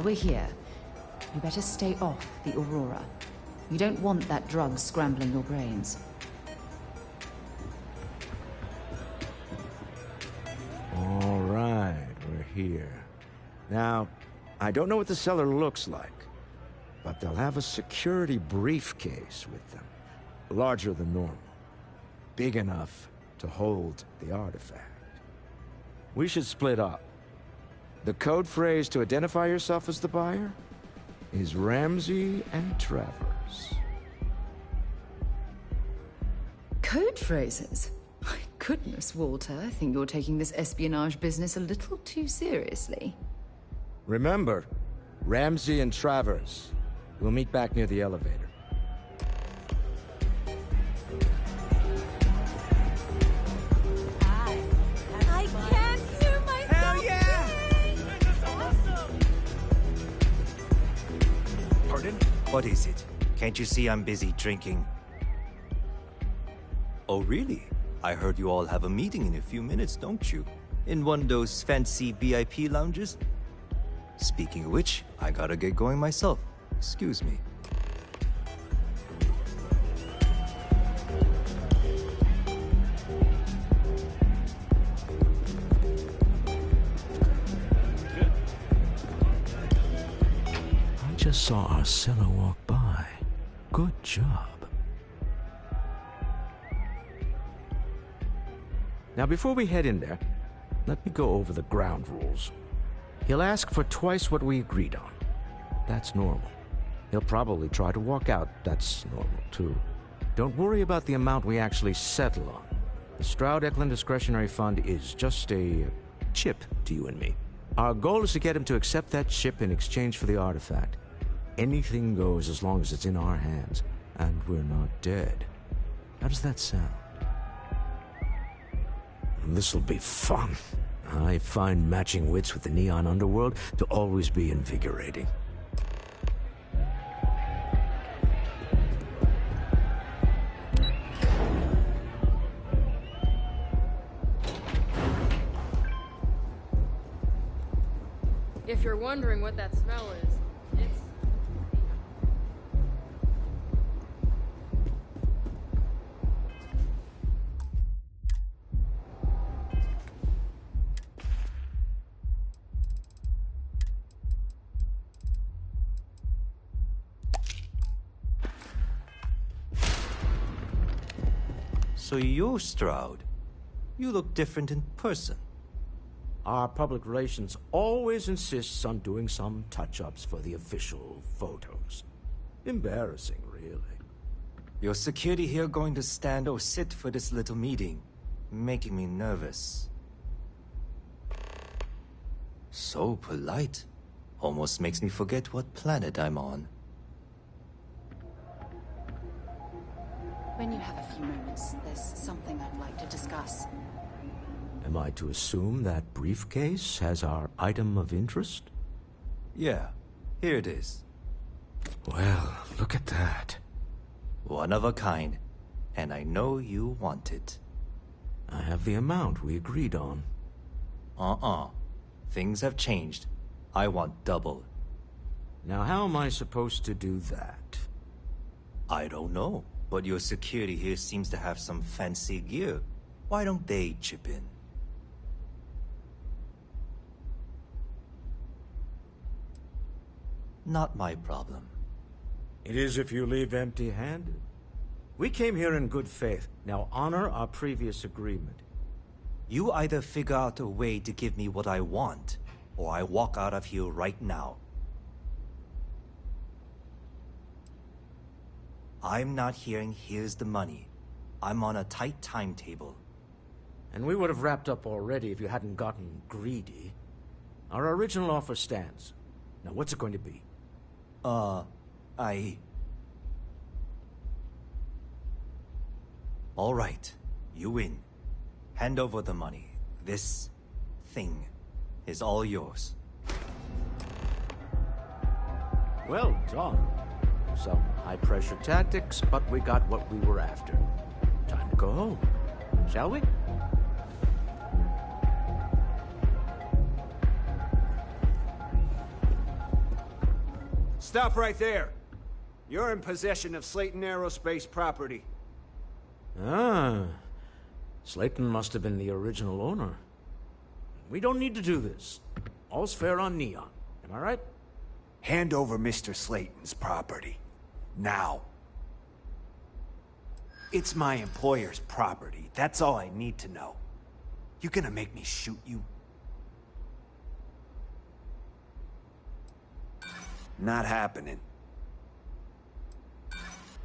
we're here, you better stay off the Aurora. You don't want that drug scrambling your brains. All right, we're here. Now, I don't know what the cellar looks like, but they'll have a security briefcase with them. Larger than normal. Big enough to hold the artifact. We should split up. The code phrase to identify yourself as the buyer is Ramsey and Travers. Code phrases? My goodness, Walter, I think you're taking this espionage business a little too seriously. Remember, Ramsey and Travers. We'll meet back near the elevator. I can't hear myself. Hell yeah! This is awesome! Pardon? What is it? Can't you see I'm busy drinking? Oh, really? I heard you all have a meeting in a few minutes, don't you? In one of those fancy VIP lounges? Speaking of which, I gotta get going myself. Excuse me. I just saw Arcella walk by. Good job. Now, before we head in there, let me go over the ground rules. He'll ask for twice what we agreed on. That's normal. He'll probably try to walk out. That's normal, too. Don't worry about the amount we actually settle on. The Stroud-Eklund Discretionary Fund is just a chip to you and me. Our goal is to get him to accept that chip in exchange for the artifact. Anything goes as long as it's in our hands, and we're not dead. How does that sound? This'll be fun. I find matching wits with the neon underworld to always be invigorating. If you're wondering what that smell is, it's... So you're Stroud. You look different in person. Our public relations always insists on doing some touch-ups for the official photos. Embarrassing, really. Your security here going to stand or sit for this little meeting, making me nervous. So polite. Almost makes me forget what planet I'm on. When you have a few moments, there's something I'd like to discuss. Am I to assume that briefcase has our item of interest? Yeah, here it is. Well, look at that. One of a kind, and I know you want it. I have the amount we agreed on. Things have changed. I want double. Now, how am I supposed to do that? I don't know, but your security here seems to have some fancy gear. Why don't they chip in? Not my problem. It is if you leave empty-handed. We came here in good faith. Now honor our previous agreement. You either figure out a way to give me what I want, or I walk out of here right now. I'm not hearing, here's the money. I'm on a tight timetable. And we would have wrapped up already if you hadn't gotten greedy. Our original offer stands. Now what's it going to be? All right, you win. Hand over the money. This thing is all yours. Well done. Some high-pressure tactics, but we got what we were after. Time to go home, shall we? Stop right there. You're in possession of Slayton Aerospace property. Ah. Slayton must have been the original owner. We don't need to do this. All's fair on Neon. Am I right? Hand over Mr. Slayton's property. Now. It's my employer's property. That's all I need to know. You gonna make me shoot you? Not happening.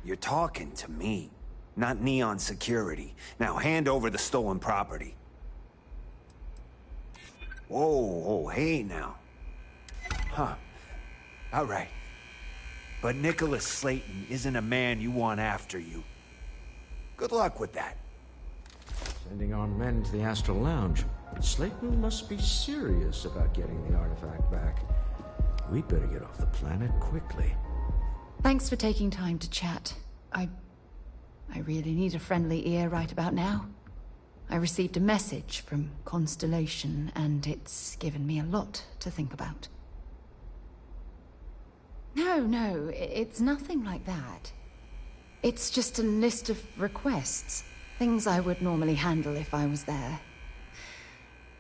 You're talking to me, not Neon Security. Now hand over the stolen property. Whoa, hey now. Huh. All right. But Nicholas Slayton isn't a man you want after you. Good luck with that. Sending our men to the Astral Lounge. Slayton must be serious about getting the artifact back. We'd better get off the planet quickly. Thanks for taking time to chat. I really need a friendly ear right about now. I received a message from Constellation, and it's given me a lot to think about. No, it's nothing like that. It's just a list of requests. Things I would normally handle if I was there.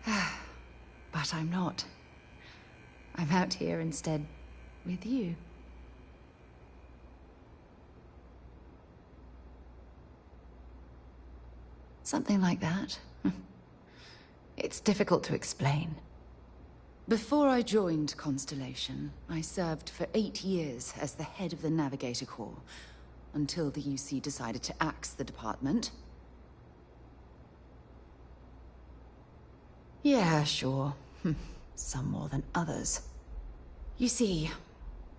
But I'm not. I'm out here instead with you. Something like that. It's difficult to explain. Before I joined Constellation, I served for 8 years as the head of the Navigator Corps, until the UC decided to axe the department. Yeah, sure. Some more than others. You see,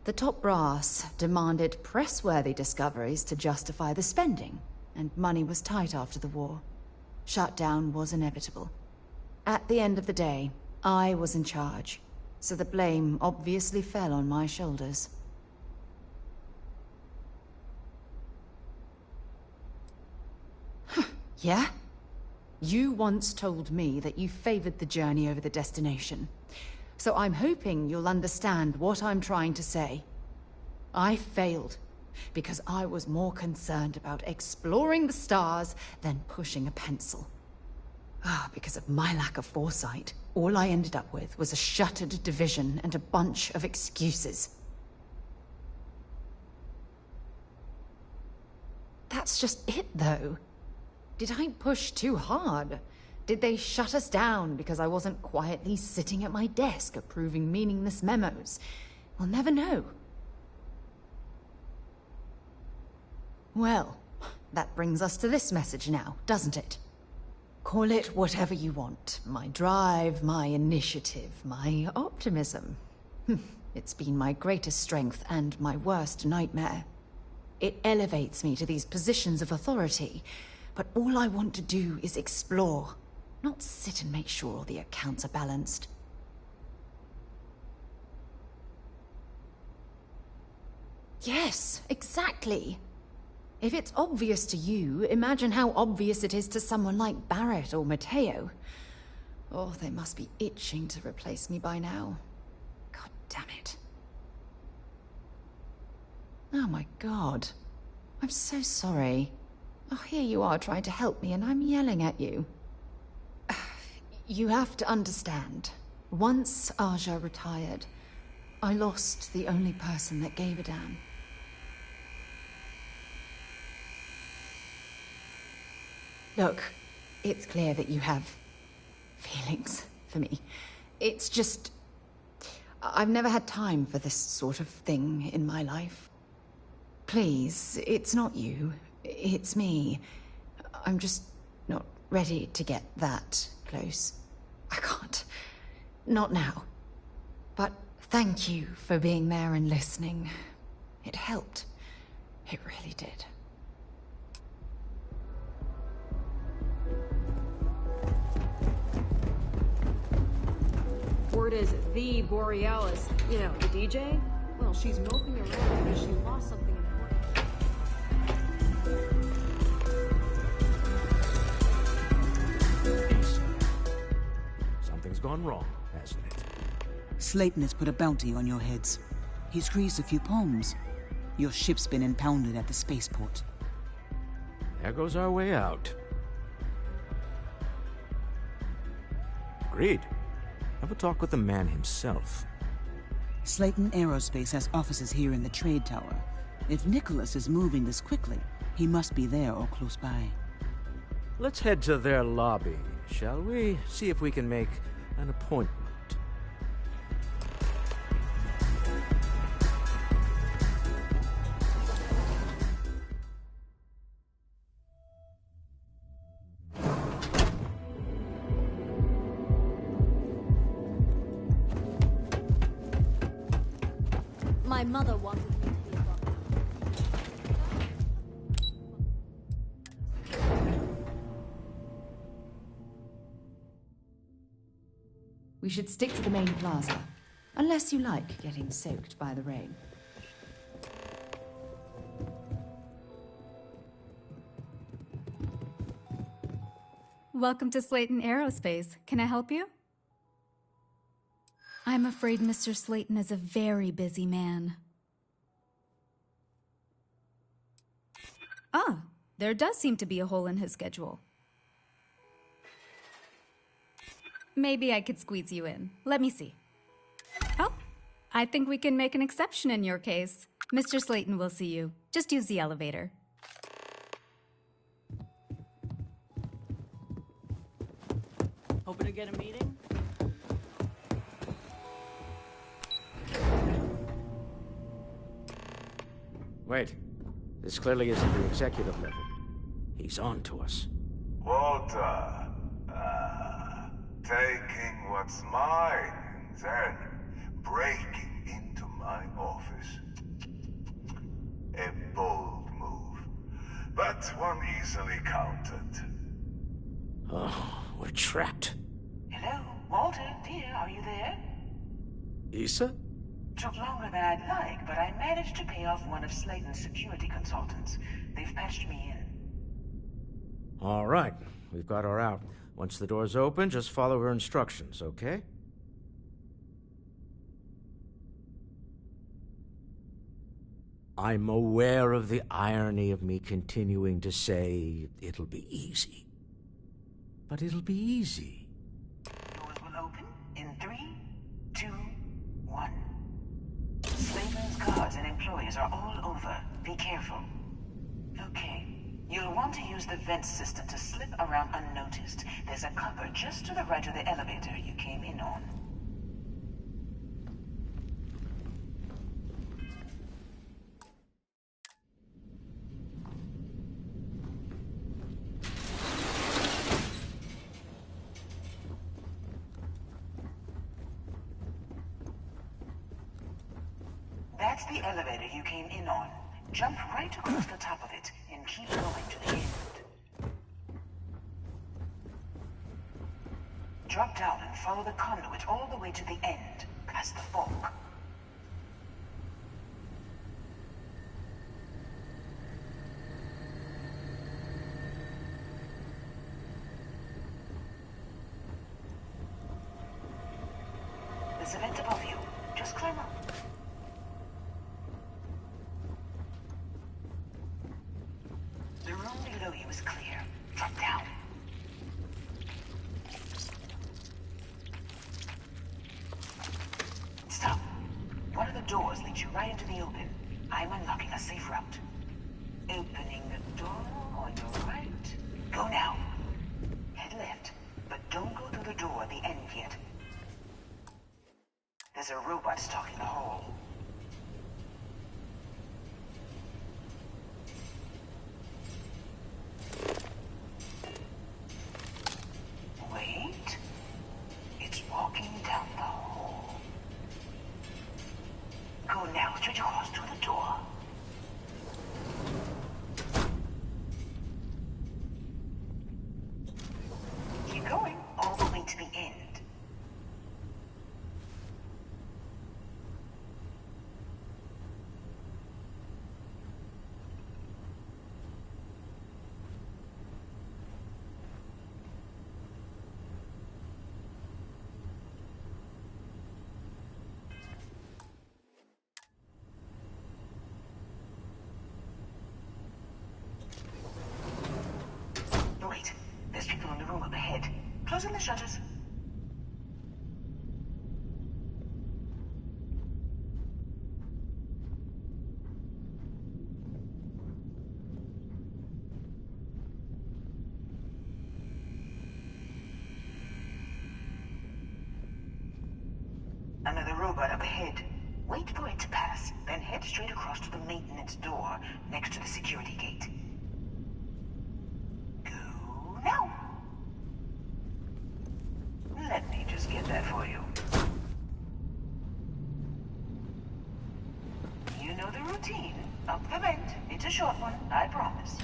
the top brass demanded press-worthy discoveries to justify the spending, and money was tight after the war. Shutdown was inevitable. At the end of the day, I was in charge, so the blame obviously fell on my shoulders. Yeah? You once told me that you favored the journey over the destination. So I'm hoping you'll understand what I'm trying to say. I failed, because I was more concerned about exploring the stars than pushing a pencil. Because of my lack of foresight, all I ended up with was a shuttered division and a bunch of excuses. That's just it, though. Did I push too hard? Did they shut us down because I wasn't quietly sitting at my desk approving meaningless memos? We'll never know. Well, that brings us to this message now, doesn't it? Call it whatever you want. My drive, my initiative, my optimism. It's been my greatest strength and my worst nightmare. It elevates me to these positions of authority, but all I want to do is explore, not sit and make sure all the accounts are balanced. Yes, exactly. If it's obvious to you, imagine how obvious it is to someone like Barrett or Mateo. Oh, they must be itching to replace me by now. God damn it. Oh my God. I'm so sorry. Oh, here you are trying to help me and I'm yelling at you. You have to understand. Once Aja retired, I lost the only person that gave a damn. Look, it's clear that you have feelings for me. It's just... I've never had time for this sort of thing in my life. Please, it's not you. It's me. I'm just not ready to get that close. I can't. Not now. But thank you for being there and listening. It helped. It really did. Word is the Borealis, you know, the DJ? Well, she's moping around because she lost something important. Something's gone wrong, hasn't it? Slayton has put a bounty on your heads. He's greased a few palms. Your ship's been impounded at the spaceport. There goes our way out. Agreed. Have a talk with the man himself. Slayton Aerospace has offices here in the trade tower. If Nicholas is moving this quickly, he must be there or close by. Let's head to their lobby, shall we? See if we can make an appointment. My mother wanted me to be a doctor. We should stick to the main plaza. Unless you like getting soaked by the rain. Welcome to Slayton Aerospace. Can I help you? I'm afraid Mr. Slayton is a very busy man. Ah, there does seem to be a hole in his schedule. Maybe I could squeeze you in. Let me see. Oh, I think we can make an exception in your case. Mr. Slayton will see you. Just use the elevator. Hoping to get a meeting? Wait. This clearly isn't the executive level. He's on to us. Walter, taking what's mine and then breaking into my office. A bold move, but one easily countered. Oh, we're trapped. Hello, Walter, dear, are you there? Issa? Took longer than I'd like, but I managed to pay off one of Slayton's security consultants. They've patched me in. All right, we've got her out. Once the door's open, just follow her instructions, okay? I'm aware of the irony of me continuing to say it'll be easy. But it'll be easy. Doors will open in 3, 2, 1. Slayton's guards and employees are all over. Be careful. Okay. You'll want to use the vent system to slip around unnoticed. There's a cupboard just to the right of the elevator you came in on. That's the elevator you came in on. Jump right across the top of it and keep going to the end. Drop down and follow the conduit all the way to the end, past the fork. There's a vent above you. Just climb up. The room below you is clear. Drop down. Stop. One of the doors leads you right into the open. I'm unlocking a safe route. Opening the door on your right. Go now. Head left, but don't go through the door at the end yet. There's a robot stalking the hall. Wait. It's walking down the hall. Go now, straight across to the door. Keep going, all the way to the end. Closing the shutters. Another robot up ahead. Wait for it to pass, then head straight across to the maintenance door next to the security gate. Go now. Let me just get that for you. You know the routine. Up the vent. It's a short one, I promise.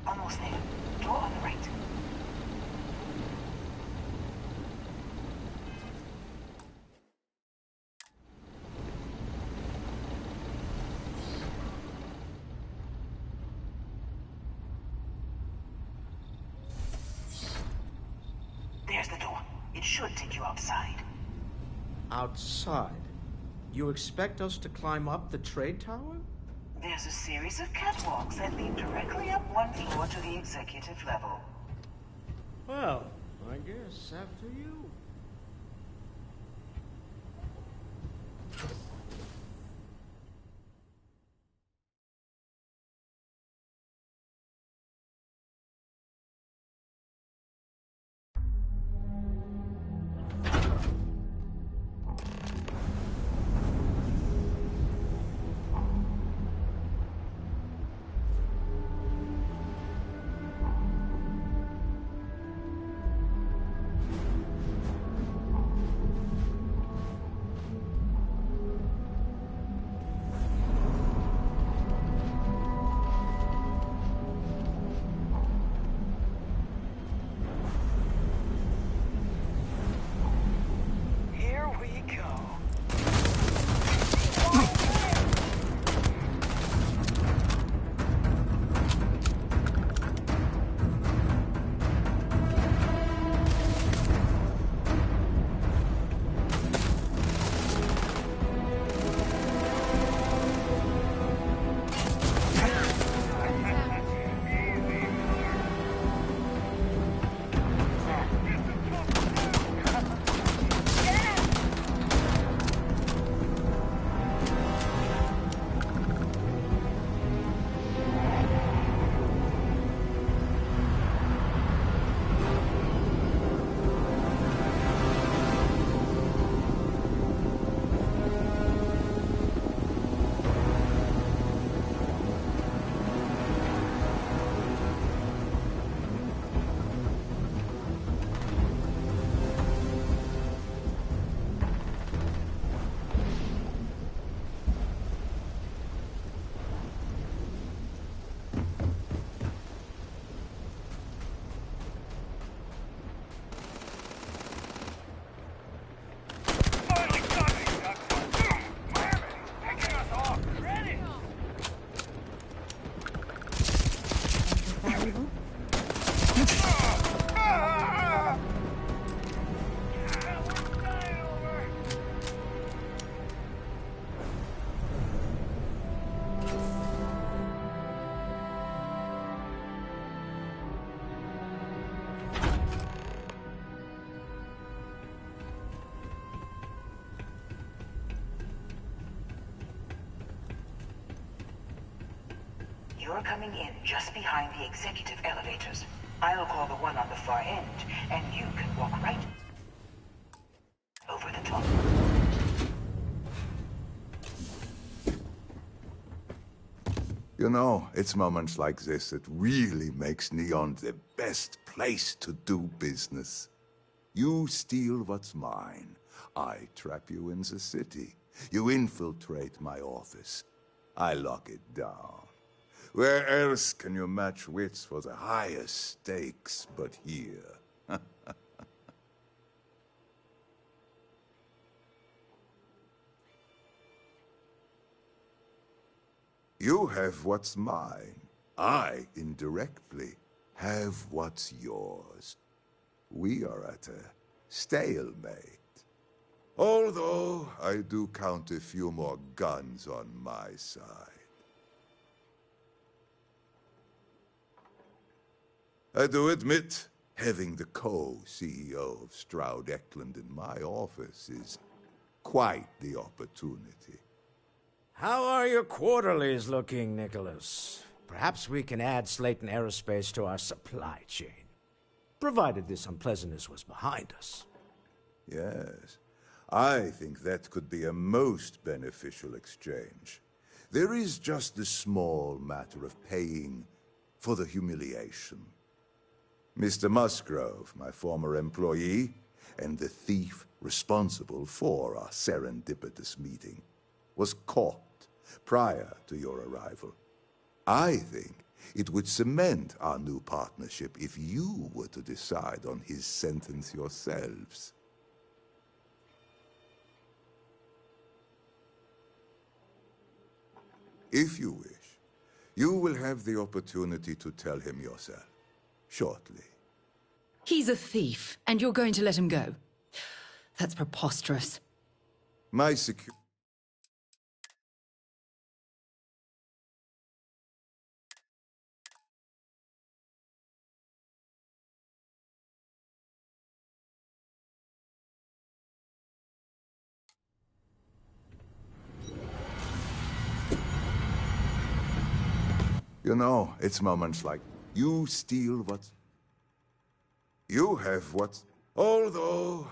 Almost there. Door on the right. There's the door. It should take you outside. Outside? You expect us to climb up the trade tower? There's a series of catwalks that lead directly up one floor to the executive level. Well, I guess after you. Here we go. You're coming in just behind the executive elevators. I'll call the one on the far end, and you can walk right over the top. You know, it's moments like this that really makes Neon the best place to do business. You steal what's mine. I trap you in the city. You infiltrate my office. I lock it down. Where else can you match wits for the highest stakes but here? You have what's mine. I indirectly. have what's yours. We are at a stalemate. Although I do count a few more guns on my side. I do admit, having the co-CEO of Stroud Eklund in my office is quite the opportunity. How are your quarterlies looking, Nicholas? Perhaps we can add Slayton Aerospace to our supply chain, provided this unpleasantness was behind us. Yes, I think that could be a most beneficial exchange. There is just the small matter of paying for the humiliation. Mr. Musgrove, my former employee, and the thief responsible for our serendipitous meeting, was caught prior to your arrival. I think it would cement our new partnership if you were to decide on his sentence yourselves. If you wish, you will have the opportunity to tell him yourself, shortly. He's a thief, and you're going to let him go? That's preposterous. My You know, it's moments like you steal what's... You have what's... Although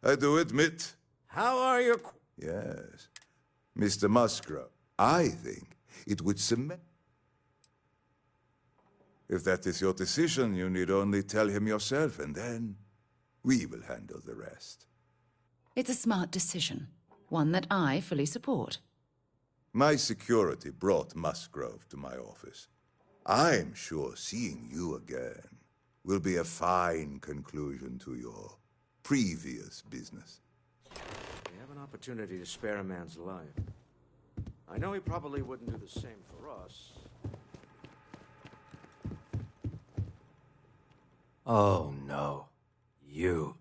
I do admit... How are your... Yes. Mr. Musgrove, I think it would cement... If that is your decision, you need only tell him yourself, and then we will handle the rest. It's a smart decision, one that I fully support. My security brought Musgrove to my office. I'm sure seeing you again will be a fine conclusion to your previous business. We have an opportunity to spare a man's life. I know he probably wouldn't do the same for us. Oh no. You.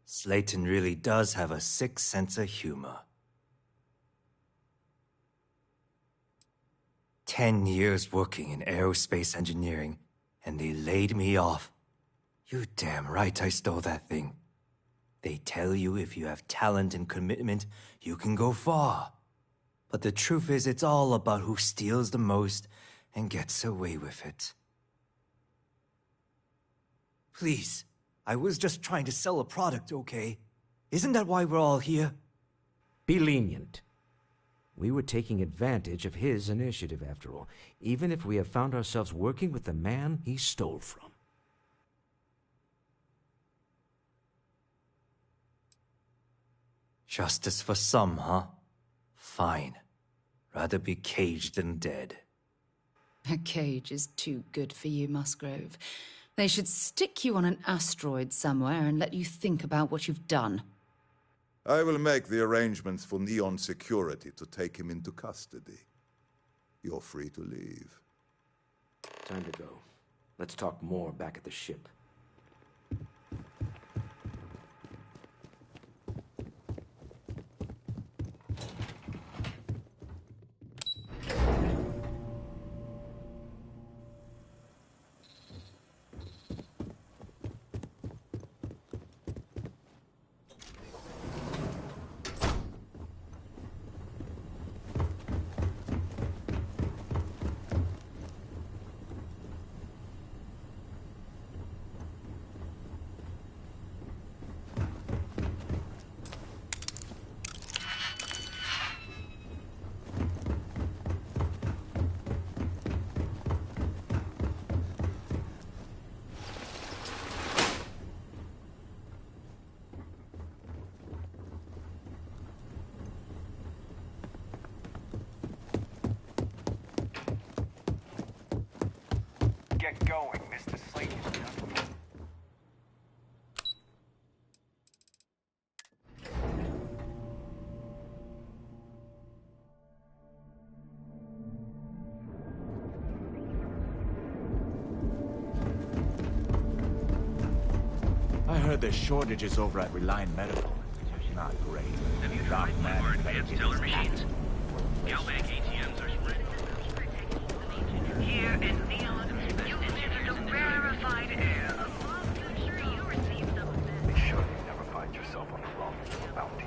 Slayton really does have a sick sense of humor. 10 years working in aerospace engineering, and they laid me off. You damn right I stole that thing. They tell you if you have talent and commitment, you can go far. But the truth is, it's all about who steals the most and gets away with it. Please, I was just trying to sell a product, okay? Isn't that why we're all here? Be lenient. We were taking advantage of his initiative, after all, even if we have found ourselves working with the man he stole from. Justice for some, huh? Fine. Rather be caged than dead. A cage is too good for you, Musgrove. They should stick you on an asteroid somewhere and let you think about what you've done. I will make the arrangements for Neon Security to take him into custody. You're free to leave. Time to go. Let's talk more back at the ship. Get going, Mr. Slayton. heard there's shortages over at Reliant Medical. Not great. Have you tried one of our advanced teller machines? Galbank ATMs are spread. Here in Neon, you delivered a rarefied air above the tree. You received some of this. Be sure you never find yourself on the wrong end of a bounty.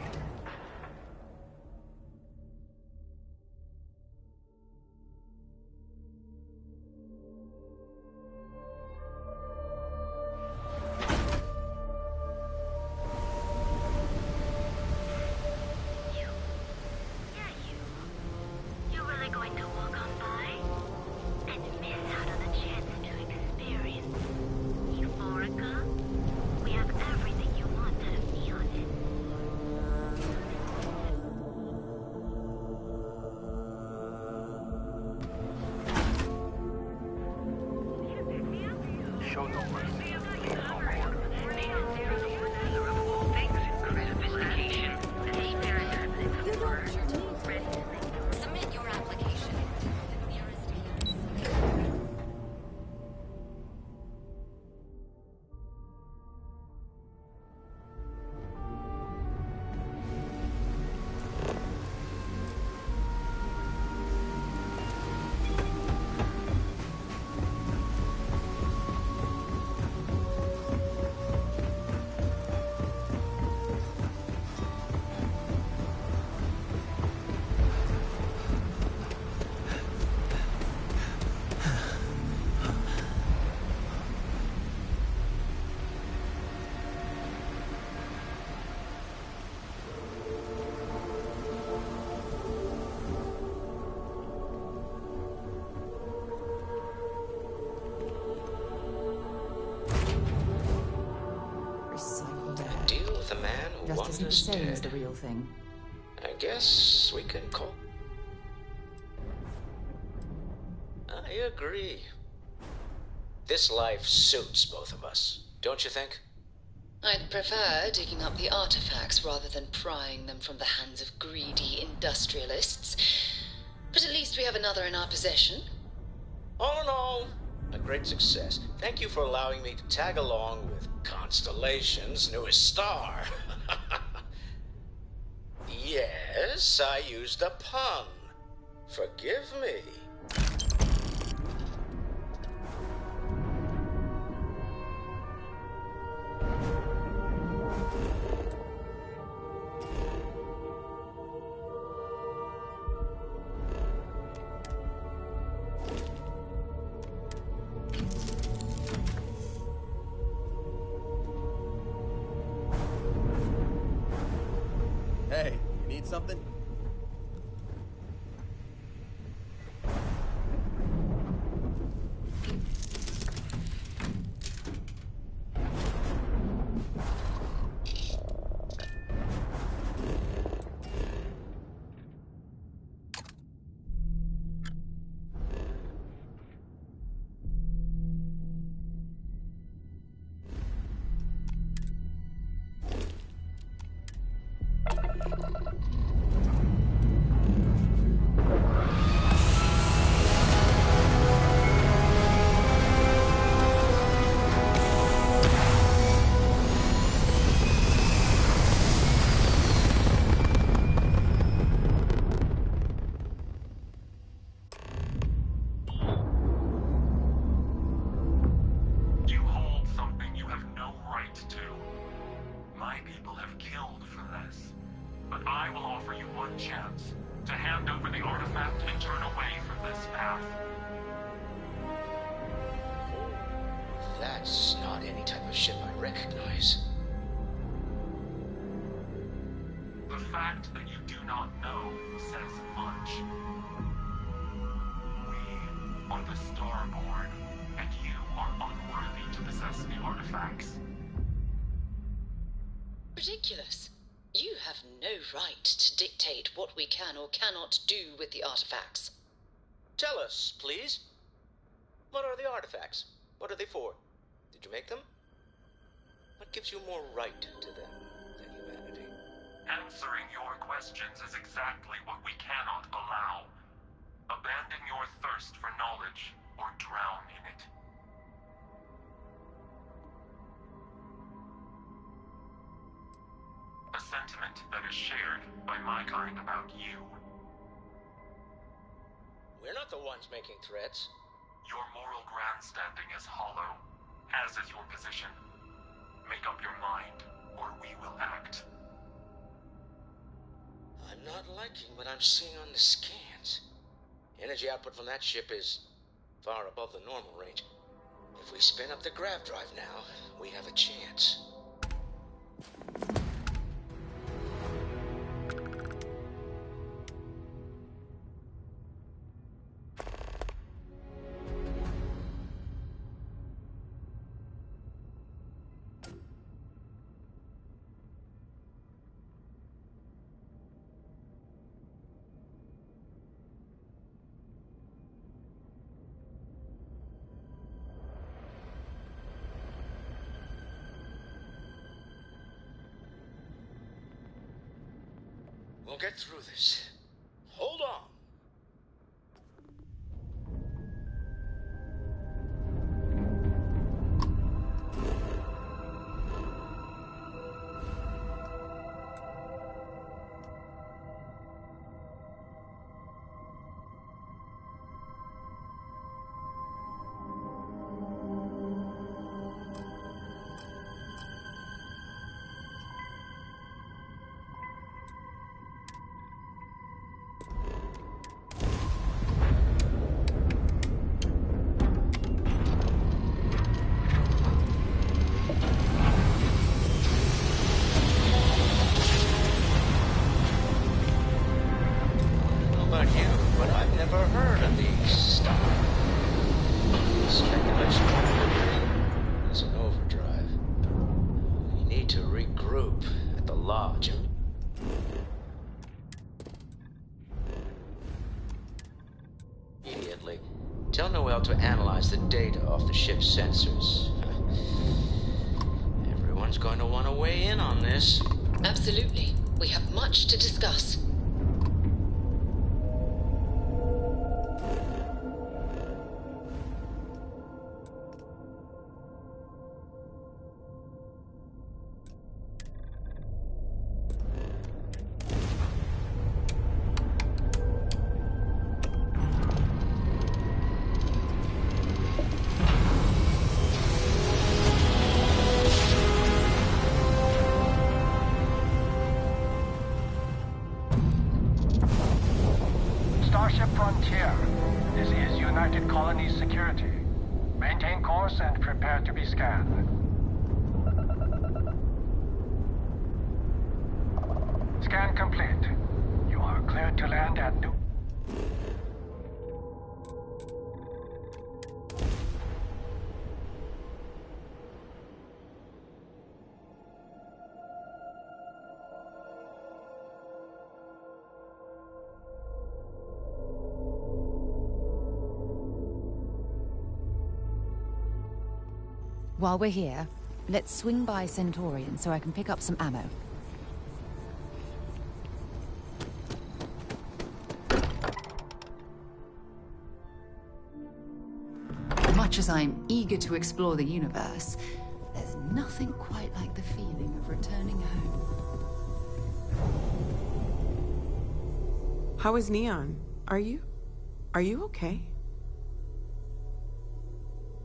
You really going to walk on by? And miss out on the chance to experience Euphorica? We have everything you want out of Neon. Show no mercy. Leave no quarter. Neon Zero is the possessor of all things incredible sophistication. The spirit of the word. Submit your application. The nearest kiosk. Recycled air. Deal with a man who Just isn't the wanders same as the dead. real thing. I guess we can call. I agree. This life suits both of us, don't you think? I'd prefer digging up the artifacts rather than prying them from the hands of greedy industrialists. But at least we have another in our possession. All in all, a great success. Thank you for allowing me to tag along with Constellation's newest star. Yes, I used a pun. Forgive me. Hey, you need something? You hold something you have no right to. My people have killed for this. But I will offer you one chance to hand over the artifact and turn away from this path. That's not any type of ship I recognize. The fact that you do not know says much. We are the Starborn, and you are unworthy to possess the artifacts. Ridiculous. You have no right to dictate what we can or cannot do with the artifacts. Tell us, please. What are the artifacts? What are they for? Did you make them? What gives you more right to them than humanity? Answering your questions is exactly what we cannot allow. Abandon your thirst for knowledge, or drown in it. sentiment that is shared by my kind about you. We're not the ones making threats. Your moral grandstanding is hollow, as is your position. Make up your mind, or we will act. I'm not liking what I'm seeing on the scans. Energy output from that ship is far above the normal range. If we spin up the grav drive now, we have a chance. We'll get through this. Hold on. Tell Noel to analyze the data off the ship's sensors. Everyone's going to want to weigh in on this. Absolutely. We have much to discuss. Scan complete. You are cleared to land at New... While we're here, let's swing by Centaurian so I can pick up some ammo. Much as I'm eager to explore the universe, there's nothing quite like the feeling of returning home. How is Neon? Are you okay?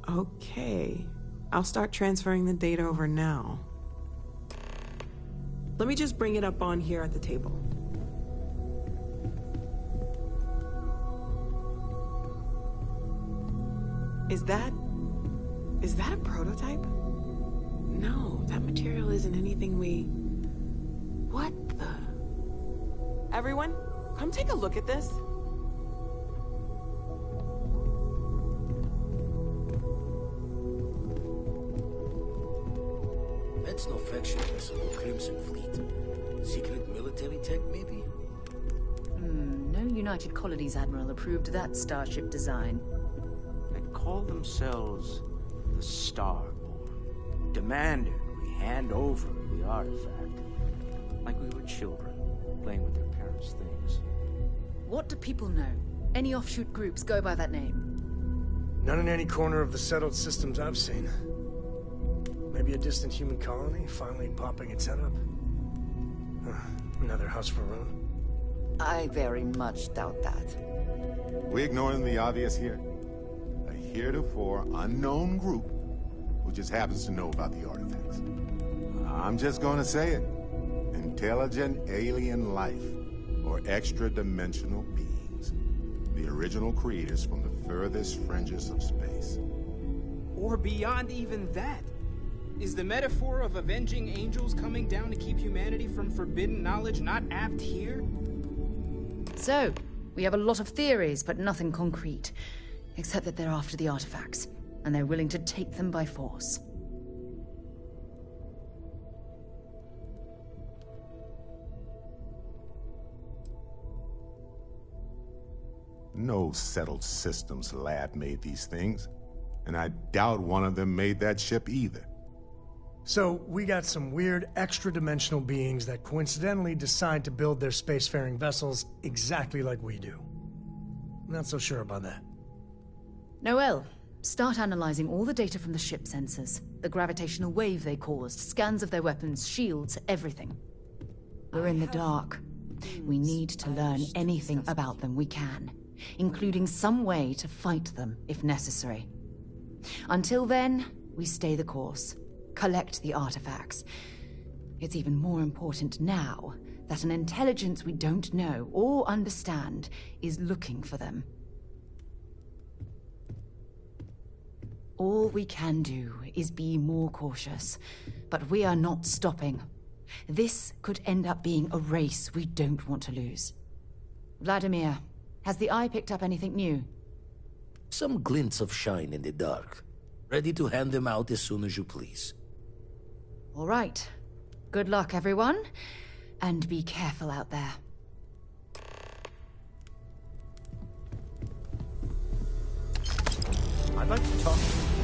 Okay. I'll start transferring the data over now. Let me just bring it up on here at the table. Is that a prototype? No, that material isn't anything we... What the... Everyone, come take a look at this. That's no faction vessel or Crimson Fleet. Secret military tech, maybe? No United Colonies Admiral approved that starship design. They call themselves the Starborn. Demanded we hand over the artifact. Like we were children, playing with their parents' things. What do people know? Any offshoot groups go by that name? None in any corner of the settled systems I've seen. Maybe a distant human colony finally popping its head up. Another house for Rune? I very much doubt that. We ignoring the obvious here? A heretofore unknown group who just happens to know about the artifacts. I'm just gonna say it. Intelligent alien life, or extra-dimensional beings. The original creators from the furthest fringes of space. Or beyond even that. Is the metaphor of avenging angels coming down to keep humanity from forbidden knowledge not apt here? So, we have a lot of theories, but nothing concrete. Except that they're after the artifacts, and they're willing to take them by force. No settled systems lab made these things, and I doubt one of them made that ship either. So, we got some weird extra-dimensional beings that coincidentally decide to build their spacefaring vessels exactly like we do. Not so sure about that. Noel, start analyzing all the data from the ship sensors. The gravitational wave they caused, scans of their weapons, shields, everything. We're in the dark. We need to learn anything about them we can, including some way to fight them if necessary. Until then, we stay the course. Collect the artifacts. It's even more important now that an intelligence we don't know or understand is looking for them. All we can do is be more cautious, but we are not stopping. This could end up being a race we don't want to lose. Vladimir, has the Eye picked up anything new? Some glints of shine in the dark. Ready to hand them out as soon as you please. All right. Good luck, everyone. And be careful out there. I'd like to talk to you.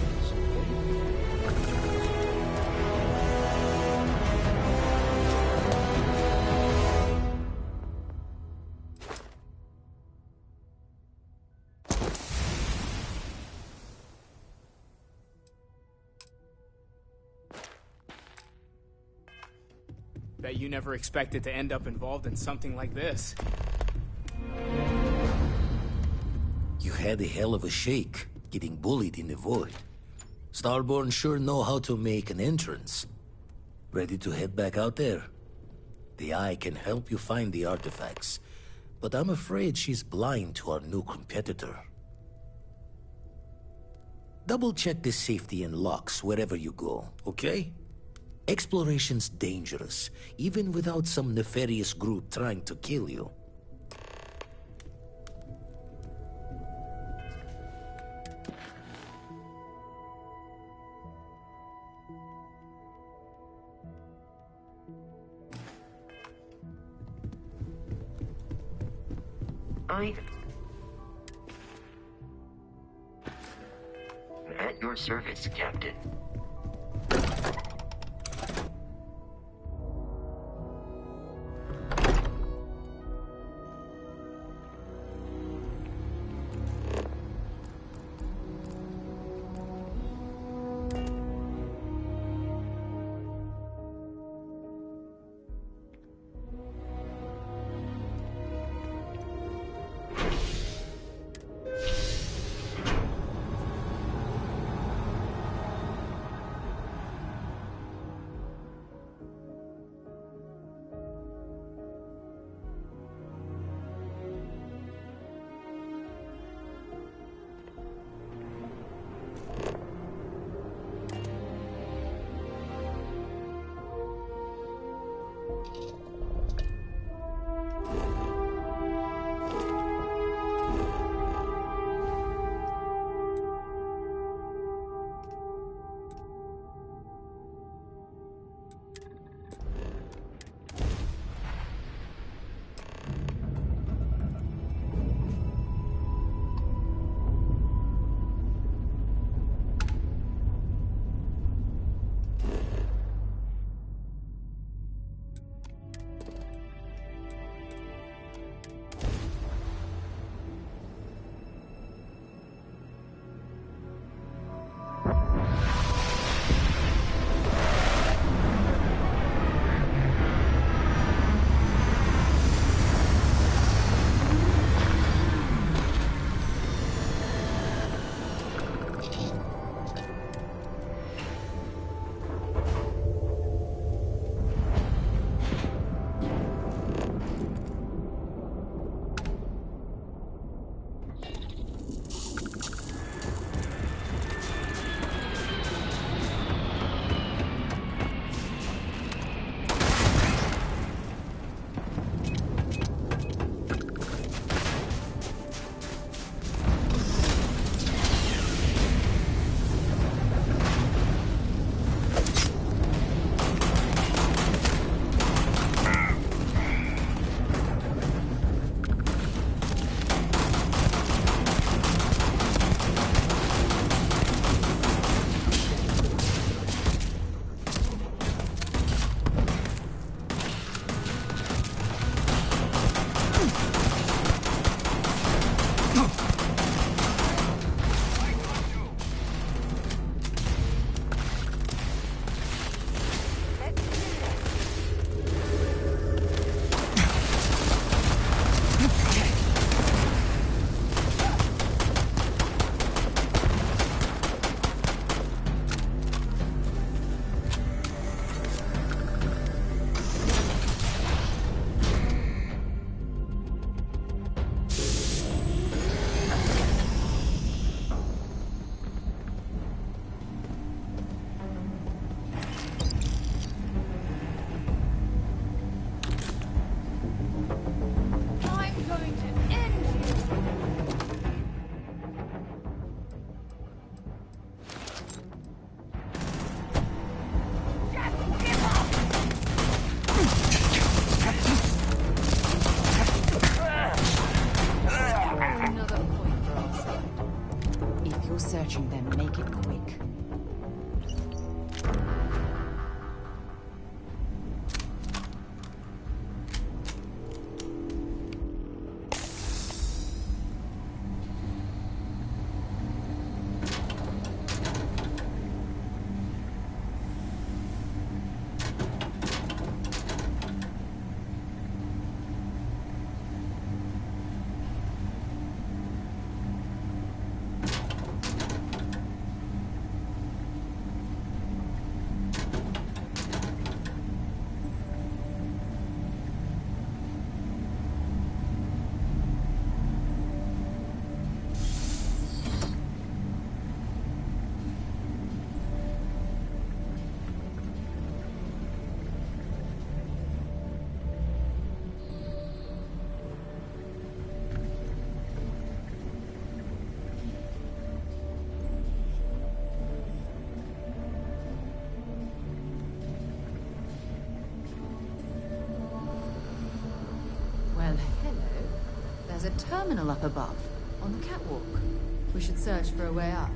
Bet you never expected to end up involved in something like this. You had a hell of a shake, getting bullied in the void. Starborn sure know how to make an entrance. Ready to head back out there? The Eye can help you find the artifacts, but I'm afraid she's blind to our new competitor. Double-check the safety and locks wherever you go, okay? Exploration's dangerous, even without some nefarious group trying to kill you. At your service, Captain. There's a terminal up above, on the catwalk. We should search for a way up.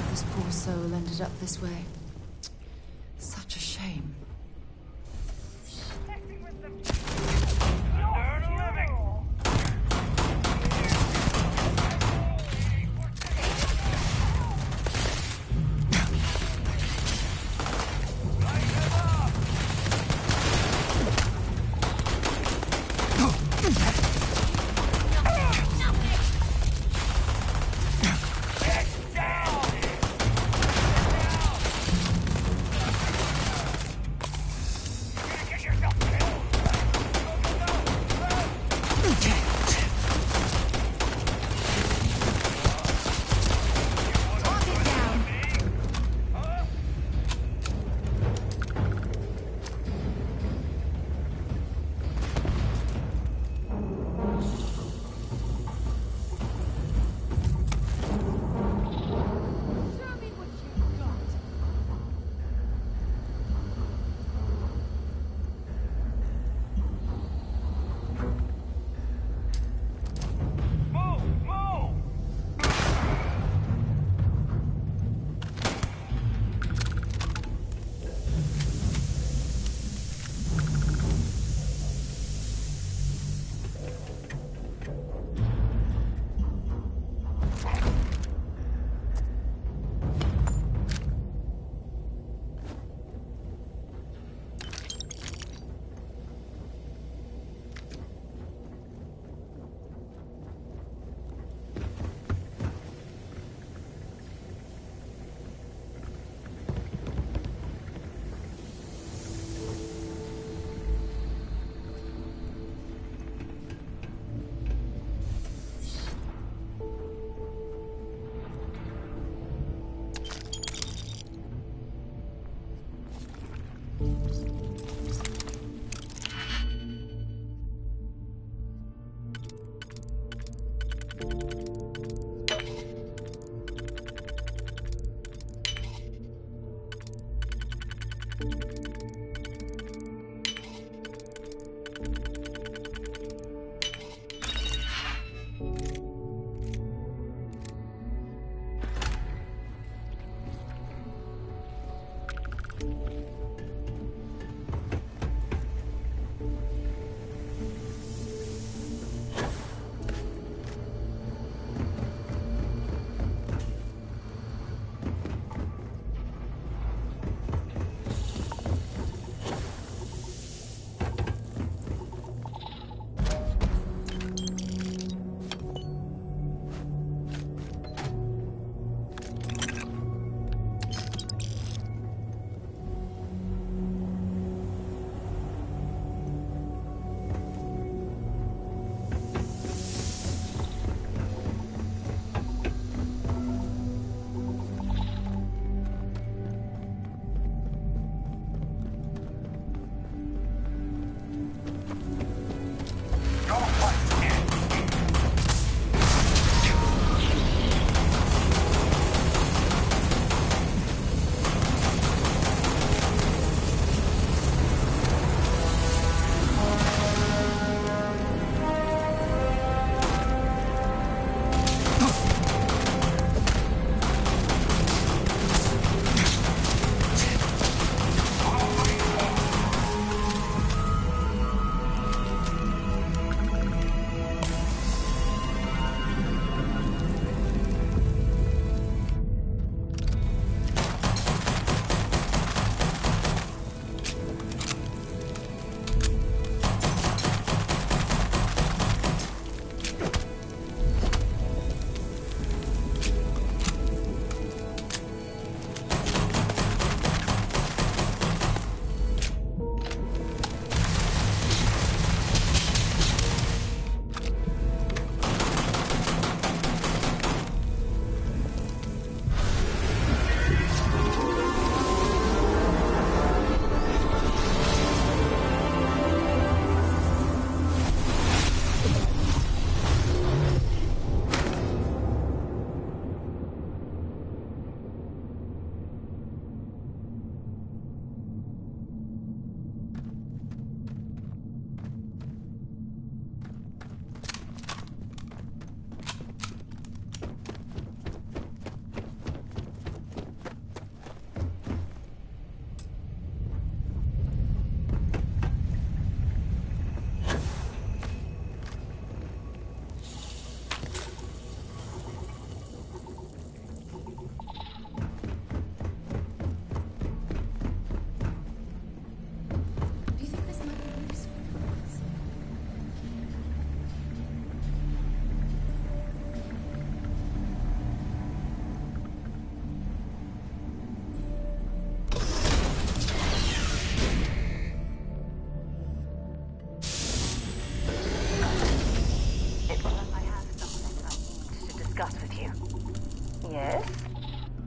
This poor soul ended up this way. Such a shame.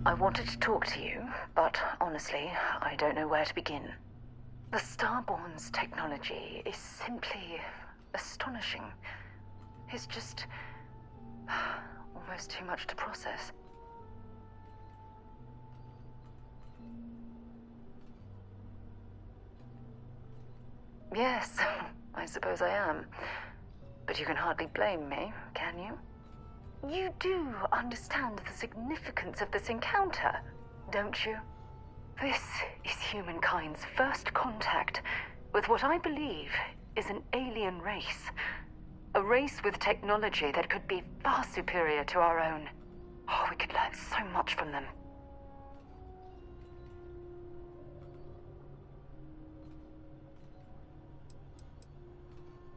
I wanted to talk to you, but honestly, I don't know where to begin. The Starborn's technology is simply astonishing. It's just almost too much to process. Yes, I suppose I am. But you can hardly blame me, can you? You do understand the significance of this encounter, don't you? This is humankind's first contact with what I believe is an alien race. A race with technology that could be far superior to our own. Oh, we could learn so much from them.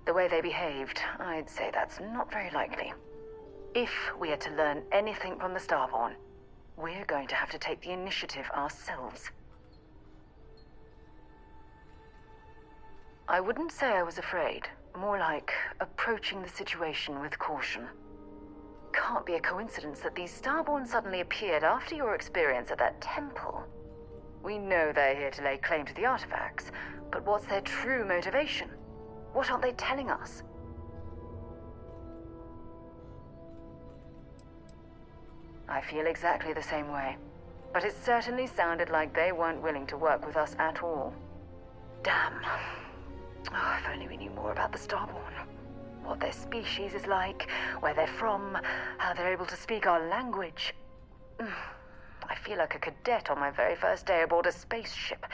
The way they behaved, I'd say that's not very likely. If we are to learn anything from the Starborn, we're going to have to take the initiative ourselves. I wouldn't say I was afraid, more like approaching the situation with caution. Can't be a coincidence that these Starborn suddenly appeared after your experience at that temple. We know they're here to lay claim to the artifacts, but what's their true motivation? What aren't they telling us? I feel exactly the same way, but it certainly sounded like they weren't willing to work with us at all. Damn. Oh, if only we knew more about the Starborn. What their species is like, where they're from, how they're able to speak our language. I feel like a cadet on my very first day aboard a spaceship.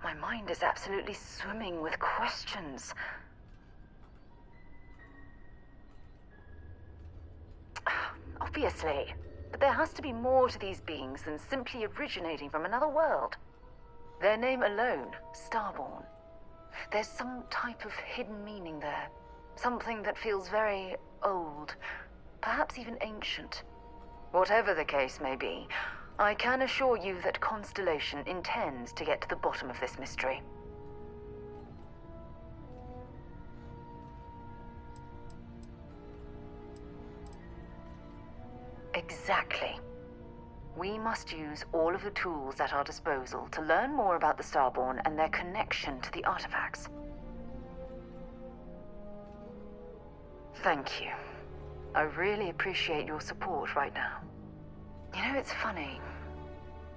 My mind is absolutely swimming with questions. Obviously, but there has to be more to these beings than simply originating from another world. Their name alone, Starborn. There's some type of hidden meaning there. Something that feels very old, perhaps even ancient. Whatever the case may be, I can assure you that Constellation intends to get to the bottom of this mystery. Exactly. We must use all of the tools at our disposal to learn more about the Starborn and their connection to the artifacts. Thank you. I really appreciate your support right now. You know, it's funny.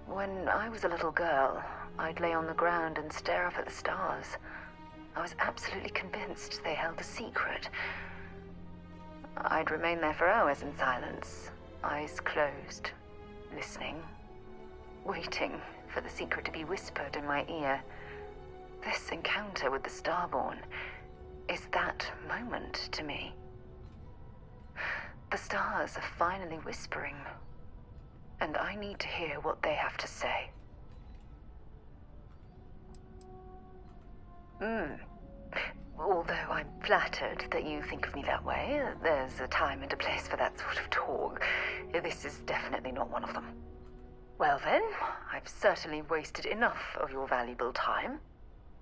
When I was a little girl, I'd lay on the ground and stare up at the stars. I was absolutely convinced they held a secret. I'd remain there for hours in silence, eyes closed, listening, waiting for the secret to be whispered in my ear. This encounter with the Starborn is that moment to me. The stars are finally whispering, and I need to hear what they have to say. Although I'm flattered that you think of me that way, there's a time and a place for that sort of talk. This is definitely not one of them. Well then, I've certainly wasted enough of your valuable time.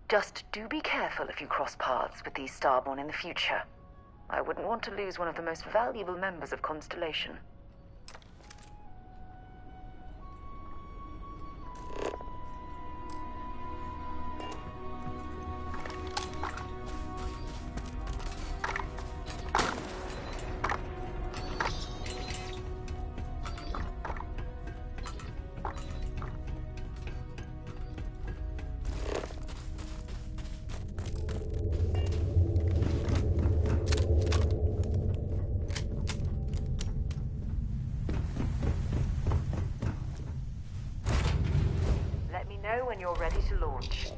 Just do be careful if you cross paths with these Starborn in the future. I wouldn't want to lose one of the most valuable members of Constellation. Let me know when you're ready to launch.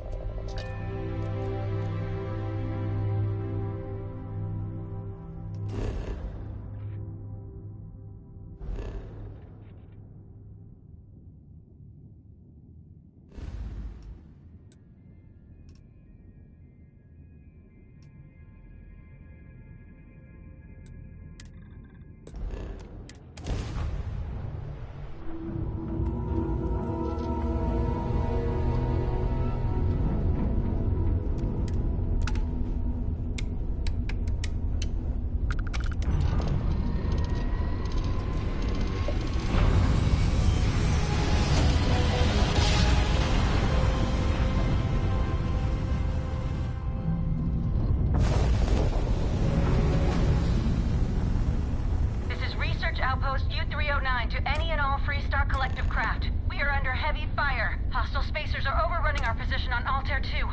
Outpost U-309 to any and all Freestar Collective craft. We are under heavy fire. Hostile spacers are overrunning our position on Altair 2.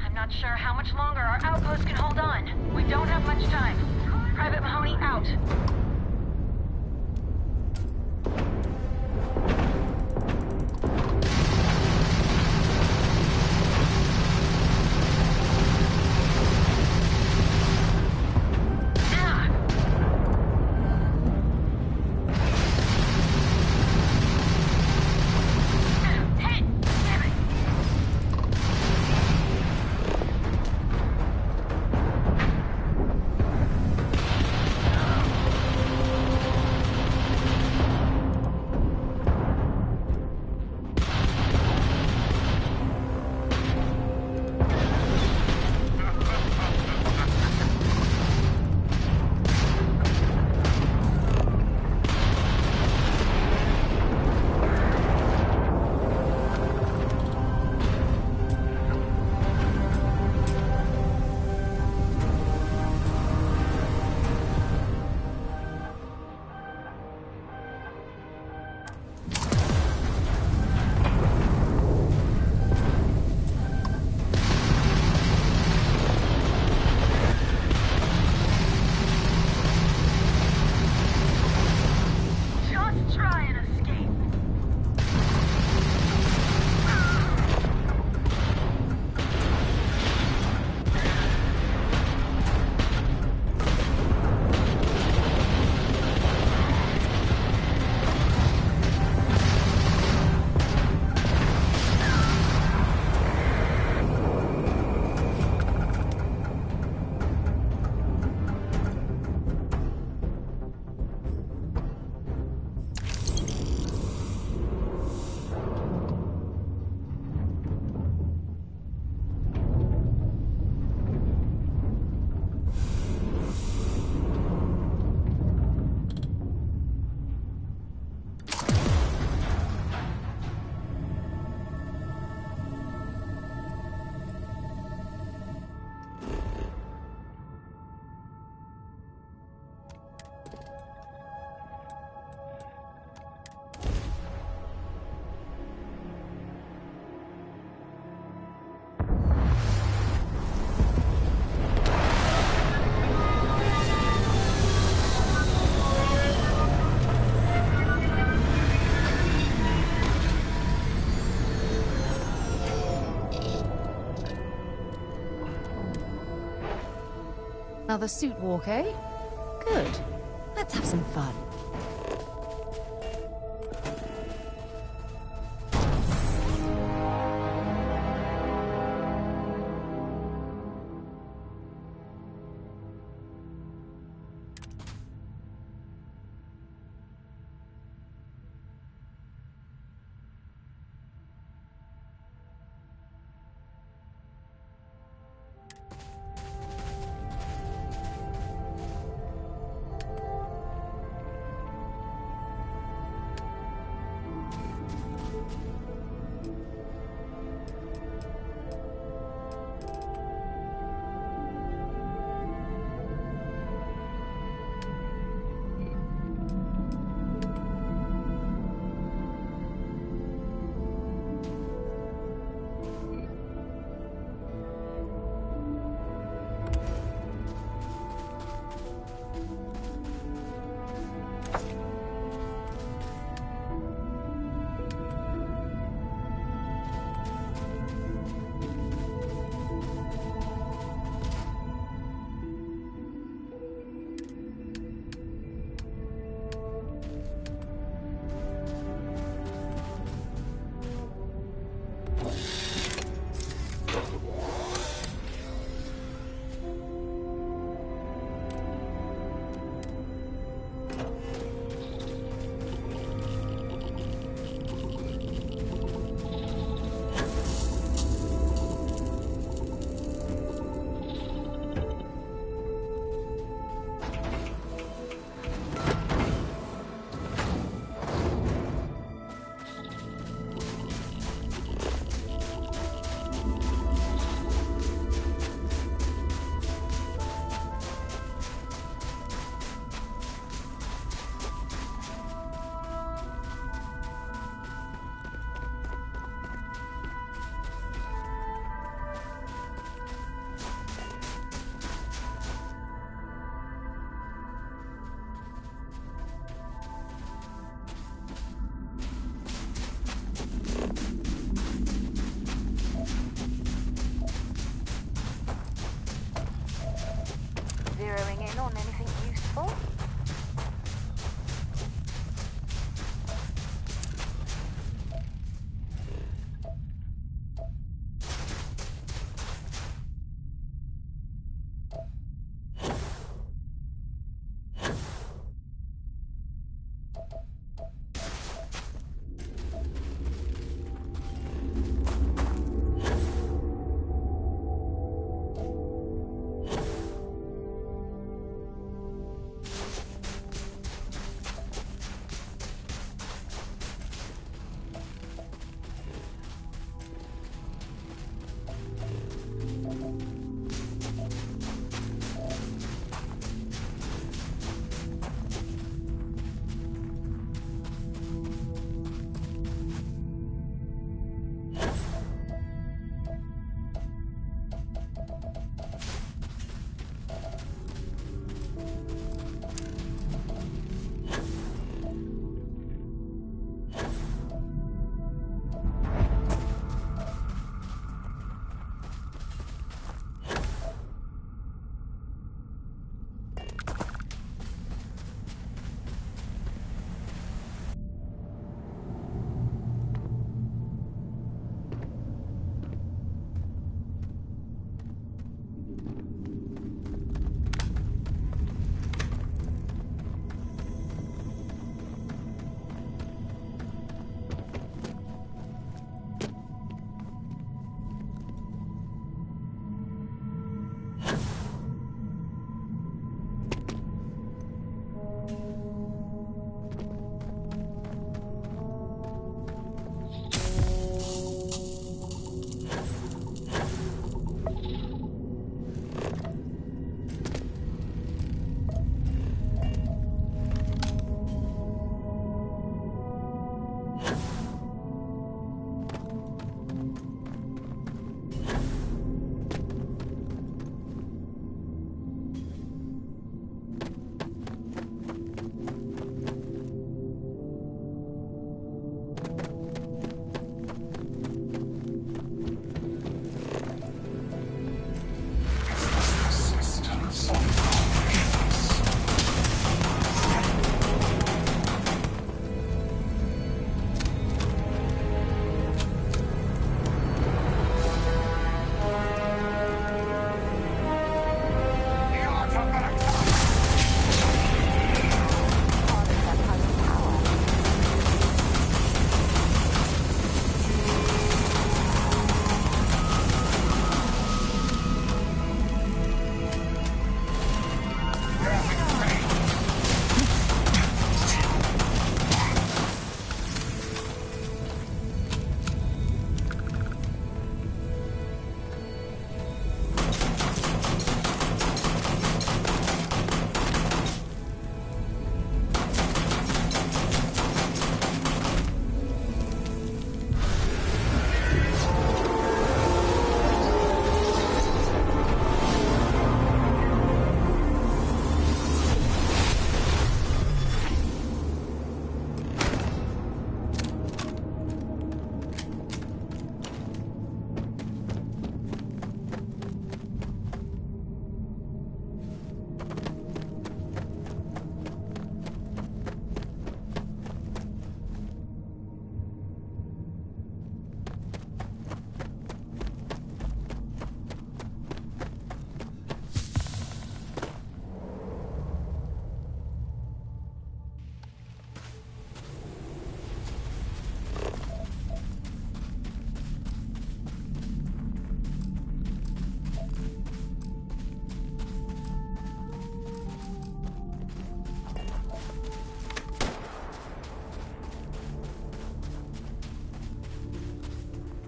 I'm not sure how much longer our outpost can hold on. We don't have much time. Private Mahoney out. Another suit walk, eh? Good. Let's have some fun. anything useful?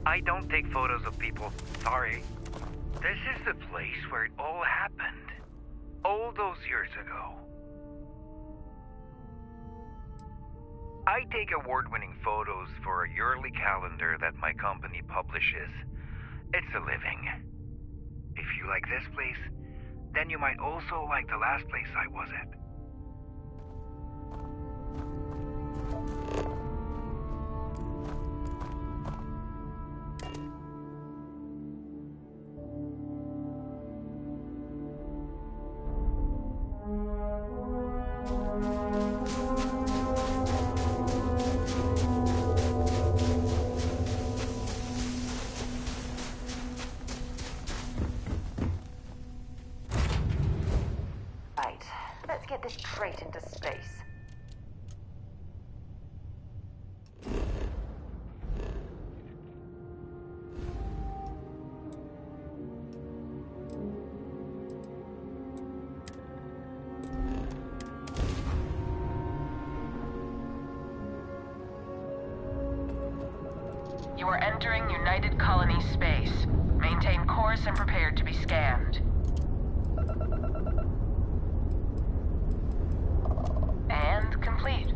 I don't take photos of people. Sorry. This is the place where it all happened. All those years ago. I take award-winning photos for a yearly calendar that my company publishes. It's a living. If you like this place, then you might also like the last place I was at. Let's get this crate into space. You are entering United Colony space. Maintain course and prepare to be scanned. And complete.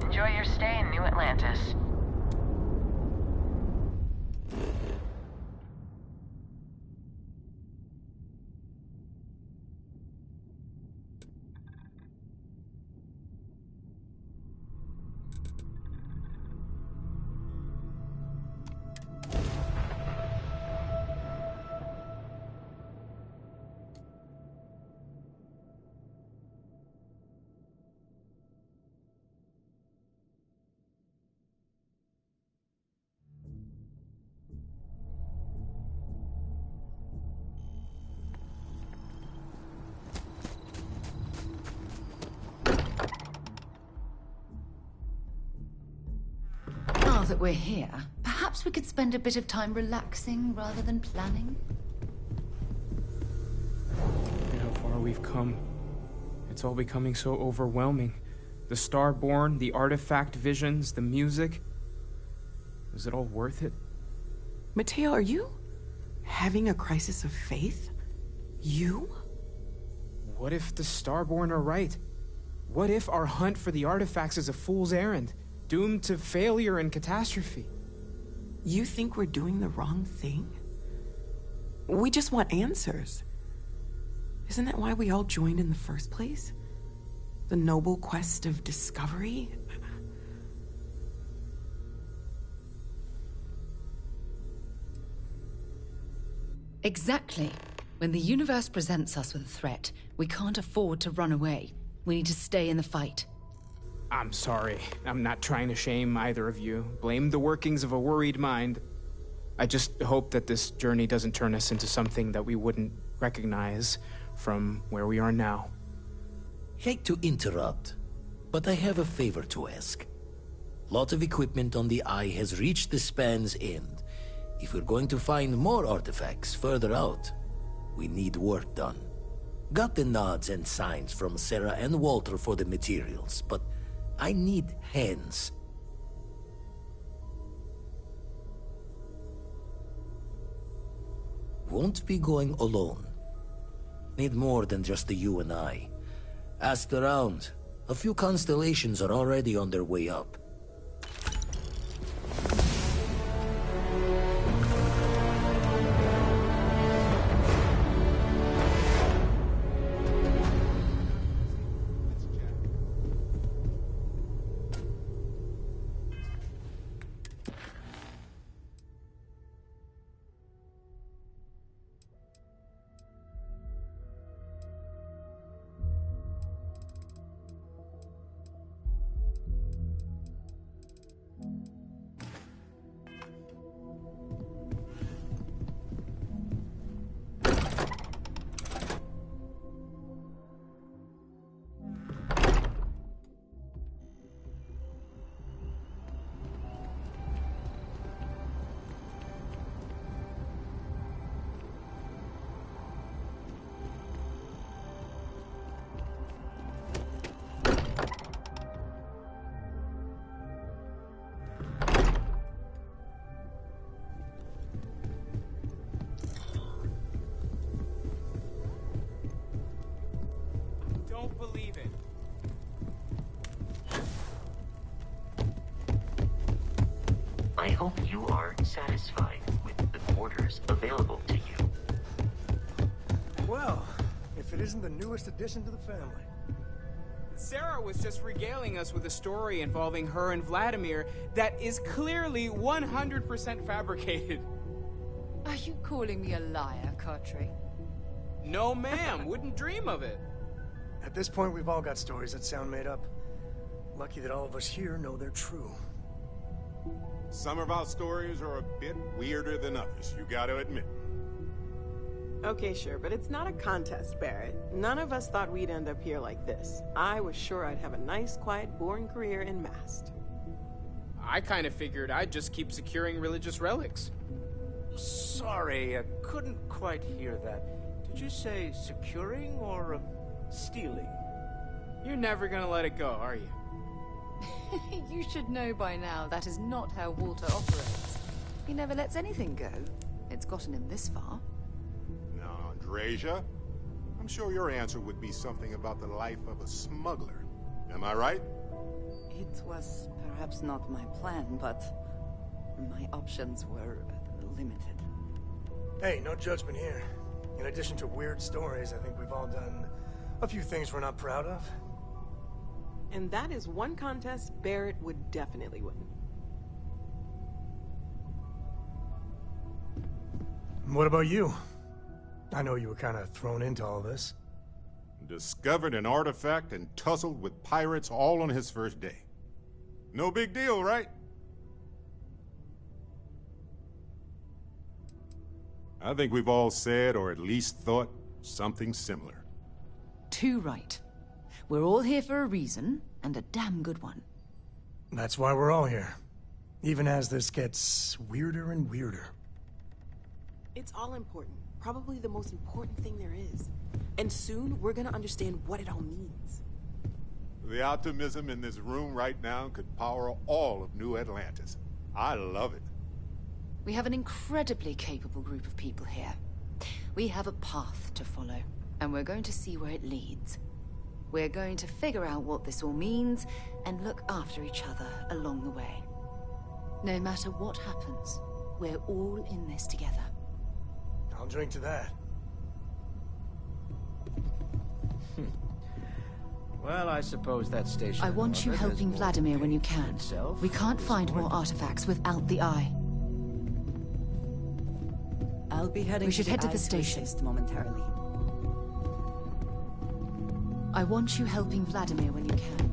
Enjoy your stay in New Atlantis. Now that we're here, perhaps we could spend a bit of time relaxing rather than planning? Look at how far we've come. It's all becoming so overwhelming. The Starborn, the artifact visions, the music. Is it all worth it? Mateo, are you having a crisis of faith? You? What if the Starborn are right? What if our hunt for the artifacts is a fool's errand, doomed to failure and catastrophe? You think we're doing the wrong thing? We just want answers. Isn't that why we all joined in the first place? The noble quest of discovery? Exactly. When the universe presents us with a threat, we can't afford to run away. We need to stay in the fight. I'm sorry. I'm not trying to shame either of you. Blame the workings of a worried mind. I just hope that this journey doesn't turn us into something that we wouldn't recognize from where we are now. Hate to interrupt, but I have a favor to ask. Lot of equipment on the Eye has reached the span's end. If we're going to find more artifacts further out, we need work done. Got the nods and signs from Sarah and Walter for the materials, but I need hands. Won't be going alone. Need more than just the you and I. Asked around. A few constellations are already on their way up. Don't believe it. I hope you are satisfied with the quarters available to you. Well, if it isn't the newest addition to the family. Sarah was just regaling us with a story involving her and Vladimir that is clearly 100% fabricated. Are you calling me a liar, Cartry? No, ma'am. Wouldn't dream of it. At this point, we've all got stories that sound made up. Lucky that all of us here know they're true. Some of our stories are a bit weirder than others, you gotta admit. Okay, sure, but it's not a contest, Barrett. None of us thought we'd end up here like this. I was sure I'd have a nice, quiet, boring career in Mast. I kind of figured I'd just keep securing religious relics. Sorry, I couldn't quite hear that. Did you say securing or stealing? You're never gonna let it go, are you? You should know by now that is not how Walter operates. He never lets anything go. It's gotten him this far. Now, Andreja, I'm sure your answer would be something about the life of a smuggler. Am I right? It was perhaps not my plan, but my options were limited. Hey, no judgment here. In addition to weird stories, I think we've all done a few things we're not proud of. And that is one contest Barrett would definitely win. What about you? I know you were kind of thrown into all this. Discovered an artifact and tussled with pirates all on his first day. No big deal, right? I think we've all said, or at least thought, something similar. Too right. We're all here for a reason, and a damn good one. That's why we're all here. Even as this gets weirder and weirder. It's all important. Probably the most important thing there is. And soon, we're gonna understand what it all means. The optimism in this room right now could power all of New Atlantis. I love it. We have an incredibly capable group of people here. We have a path to follow, and we're going to see where it leads. We're going to figure out what this all means, and look after each other along the way. No matter what happens, we're all in this together. I'll drink to that. Well, I suppose that station... I want you helping Vladimir when you can. We can't find more artifacts without the Eye. I'll be heading We should head to the Eye station momentarily. I want you helping Vladimir when you can.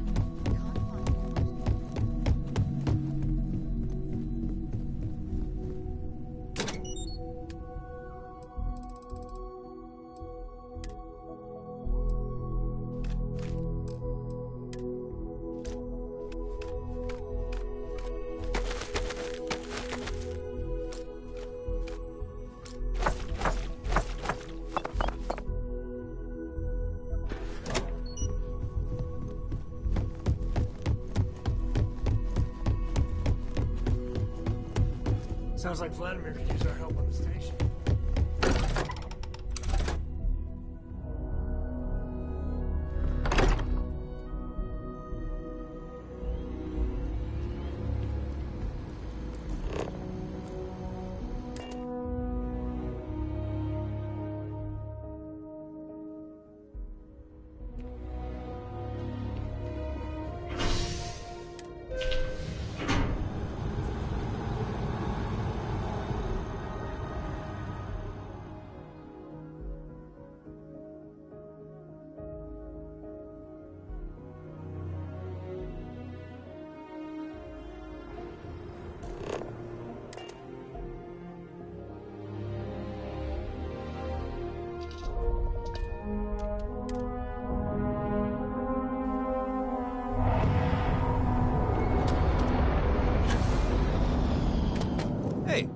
Sounds like Vladimir could use our help on the station. Hey.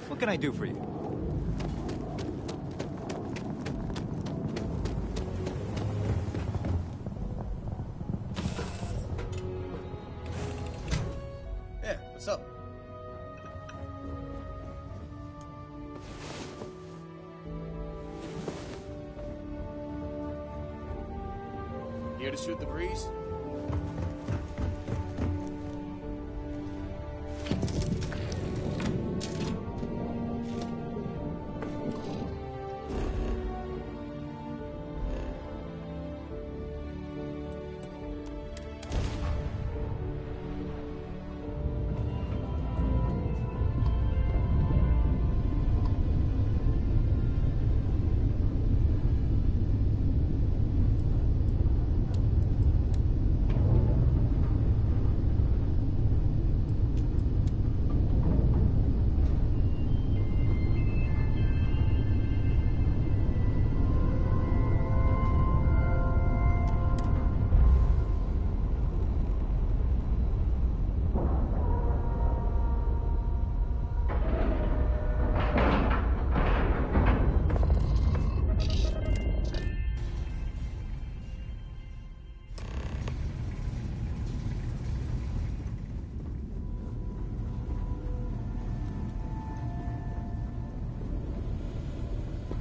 What can I do for you? Yeah, what's up? Here to shoot the breeze?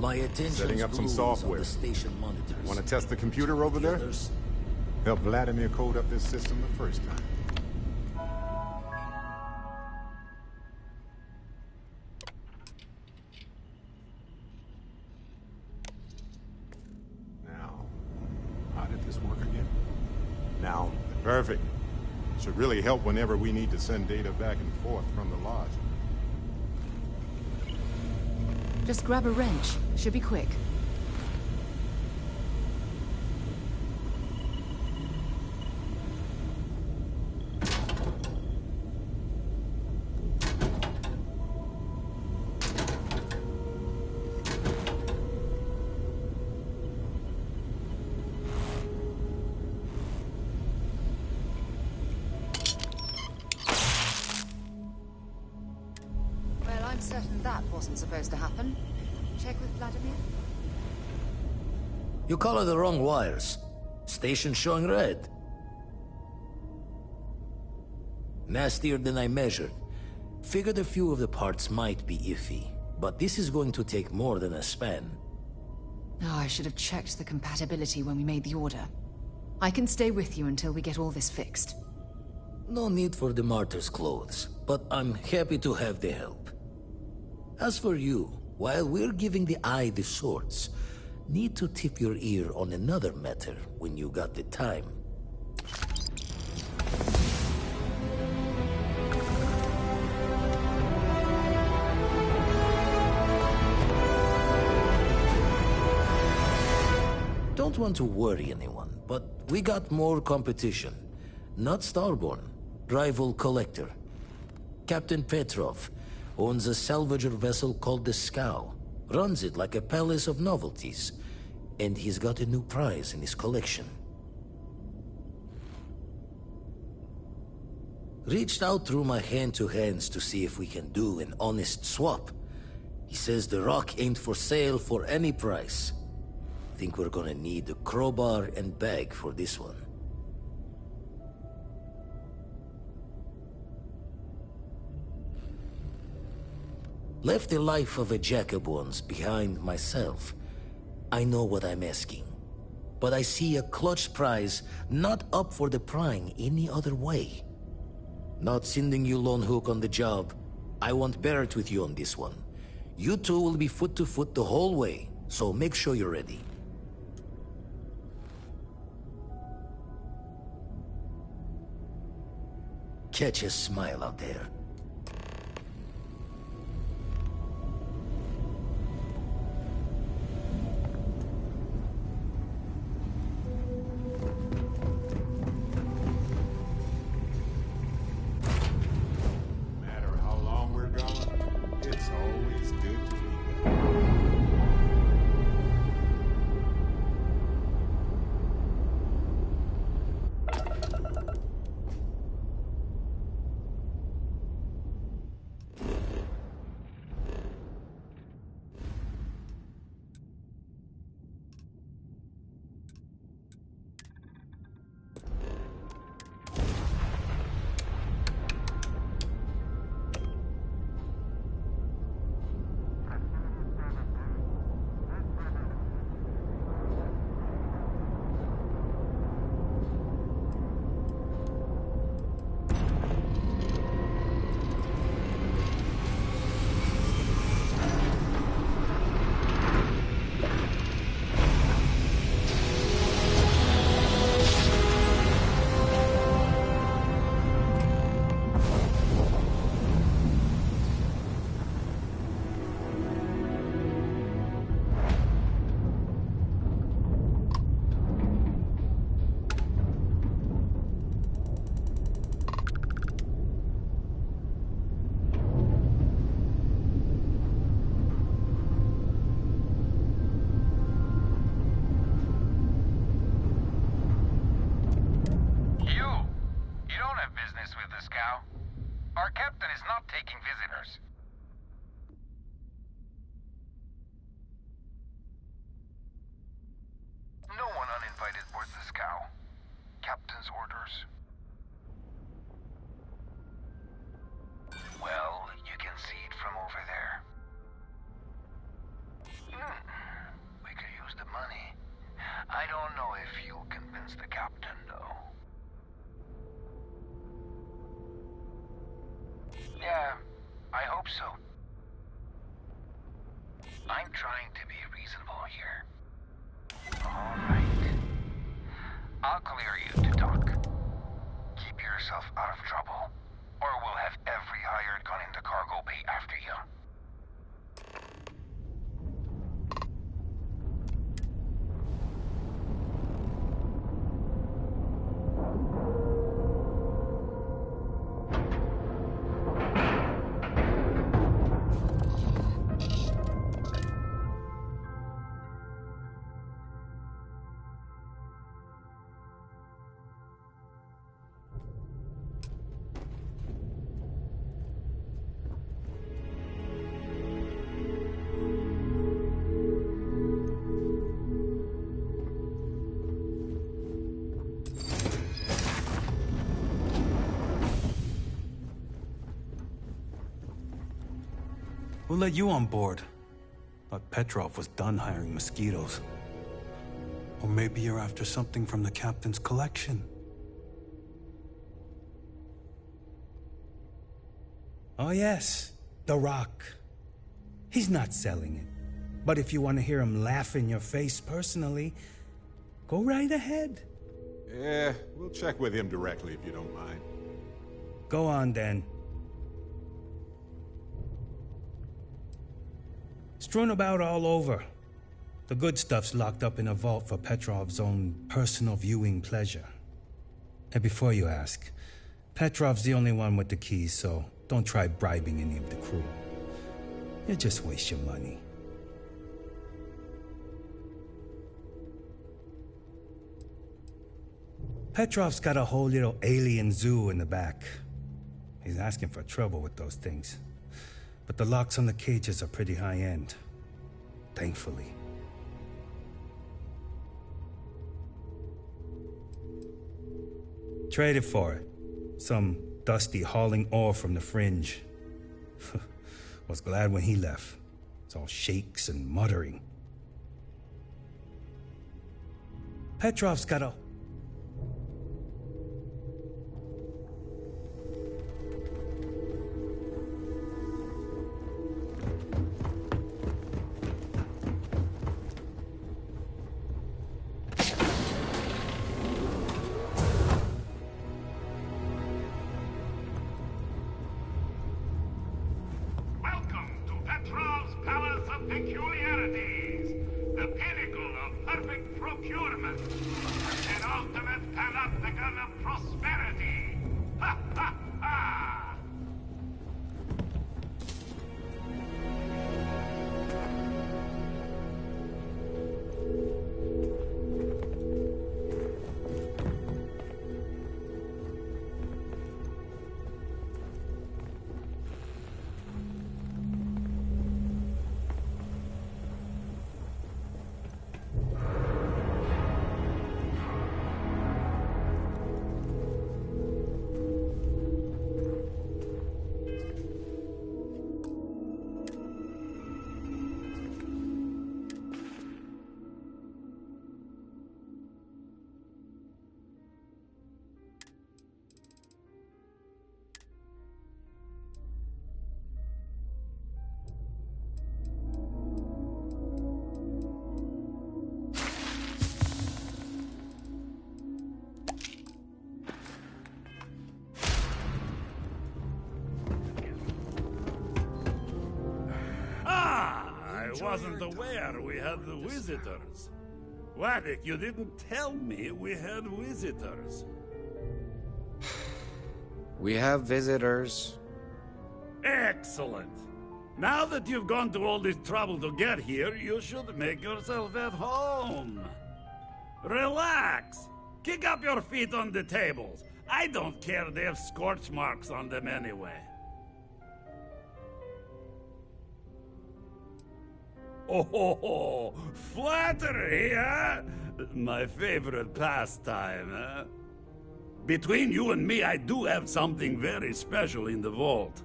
My attention Setting up some software. The station monitors. Want to test the computer over there? Help Vladimir code up this system the first time. Now, how did this work again? Now, perfect. Should really help whenever we need to send data back and forth from the lodge. Just grab a wrench. Should be quick. Well, I'm certain that wasn't supposed to happen. Check with Vladimir. You color the wrong wires. Station showing red. Nastier than I measured. Figured a few of the parts might be iffy, but this is going to take more than a span. Oh, I should have checked the compatibility when we made the order. I can stay with you until we get all this fixed. No need for the martyr's clothes, but I'm happy to have the help. As for you, while we're giving the eye the swords, need to tip your ear on another matter when you got the time. Don't want to worry anyone, but we got more competition. Not Starborn, rival collector. Captain Petrov owns a salvager vessel called the Scow. Runs it like a palace of novelties. And he's got a new prize in his collection. Reached out through my hand-to-hands to see if we can do an honest swap. He says the rock ain't for sale for any price. Think we're gonna need a crowbar and bag for this one. Left the life of a Jacobons behind myself. I know what I'm asking. But I see a clutch prize not up for the prying any other way. Not sending you lone hook on the job. I want Barrett with you on this one. You two will be foot to foot the whole way, so make sure you're ready. Catch a smile out there. Our captain is not taking visitors. No one uninvited boards the scow. Captain's orders. Well, you can see it from over there. We could use the money. I don't know if you'll convince the captain, though. Yeah, I hope so. I'm trying to be reasonable here. All right. I'll clear you to talk. Keep yourself out of trouble, or we'll have every hired gun in the cargo bay after you. We'll let you on board. But Petrov was done hiring mosquitoes. Or maybe you're after something from the captain's collection. Oh yes, The Rock. He's not selling it. But if you want to hear him laugh in your face personally, go right ahead. Yeah, we'll check with him directly if you don't mind. Go on then. Strewn about all over. The good stuff's locked up in a vault for Petrov's own personal viewing pleasure. And before you ask, Petrov's the only one with the keys, so don't try bribing any of the crew. You'll just waste your money. Petrov's got a whole little alien zoo in the back. He's asking for trouble with those things. But the locks on the cages are pretty high-end. Thankfully. Traded for it. Some dusty hauling ore from the fringe. Was glad when he left. It's all shakes and muttering. Petrov's got a... I wasn't aware we had the visitors. Waddick, you didn't tell me we had visitors. We have visitors. Excellent. Now that you've gone to all this trouble to get here, you should make yourself at home. Relax. Kick up your feet on the tables. I don't care they have scorch marks on them anyway. Oh, flattery, huh? My favorite pastime, huh? Between you and me, I do have something very special in the vault.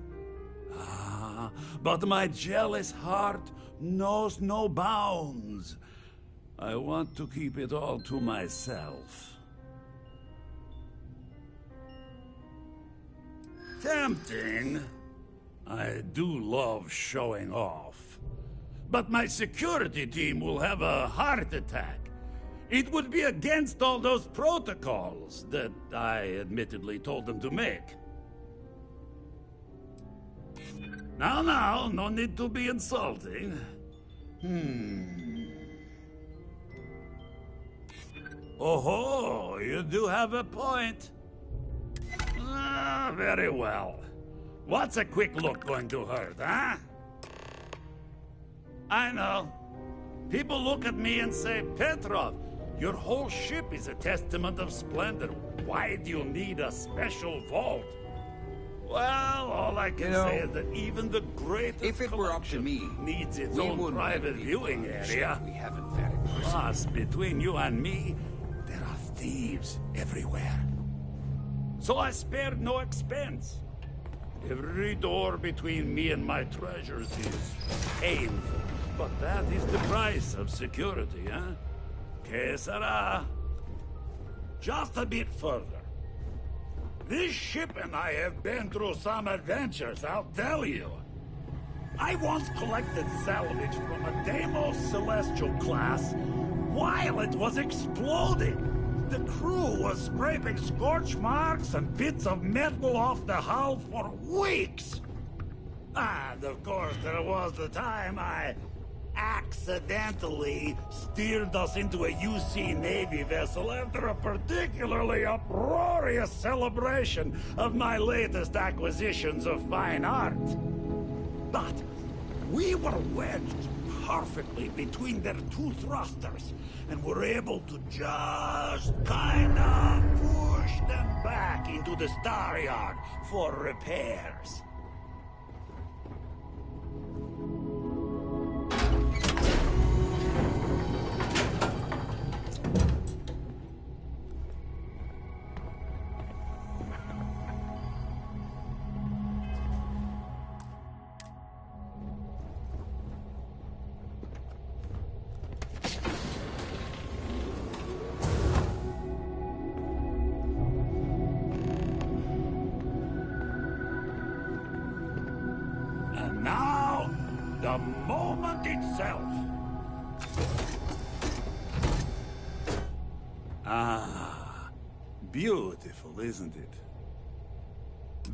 Ah, but my jealous heart knows no bounds. I want to keep it all to myself. Tempting. I do love showing off. But my security team will have a heart attack. It would be against all those protocols that I admittedly told them to make. Now, no need to be insulting. Oh, you do have a point. Very well. What's a quick look going to hurt, huh? I know. People look at me and say, Petrov, your whole ship is a testament of splendor. Why do you need a special vault? Well, all I can say is that even the greatest if it were up to me, needs its own private viewing area. We haven't vetted Plus, between you and me, there are thieves everywhere. So I spared no expense. Every door between me and my treasures is painful. But that is the price of security, huh? Que sera? Just a bit further. This ship and I have been through some adventures, I'll tell you. I once collected salvage from a Deimos Celestial class while it was exploding. The crew was scraping scorch marks and bits of metal off the hull for weeks. And of course, there was the time I accidentally steered us into a UC Navy vessel after a particularly uproarious celebration of my latest acquisitions of fine art. But we were wedged perfectly between their two thrusters and were able to just kind of push them back into the star yard for repairs. Now, the moment itself. Ah, beautiful, isn't it?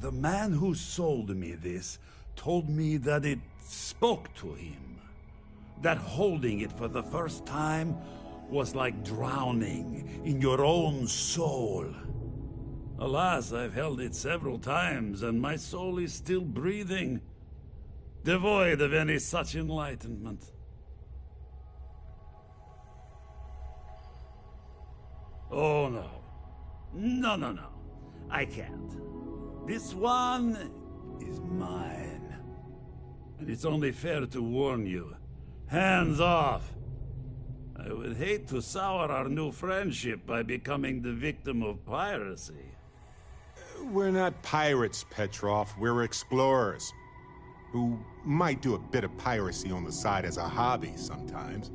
The man who sold me this told me that it spoke to him. That holding it for the first time was like drowning in your own soul. Alas, I've held it several times, and my soul is still breathing, devoid of any such enlightenment. Oh, no. No. I can't. This one is mine. And it's only fair to warn you. Hands off! I would hate to sour our new friendship by becoming the victim of piracy. We're not pirates, Petrov. We're explorers. Who might do a bit of piracy on the side as a hobby sometimes.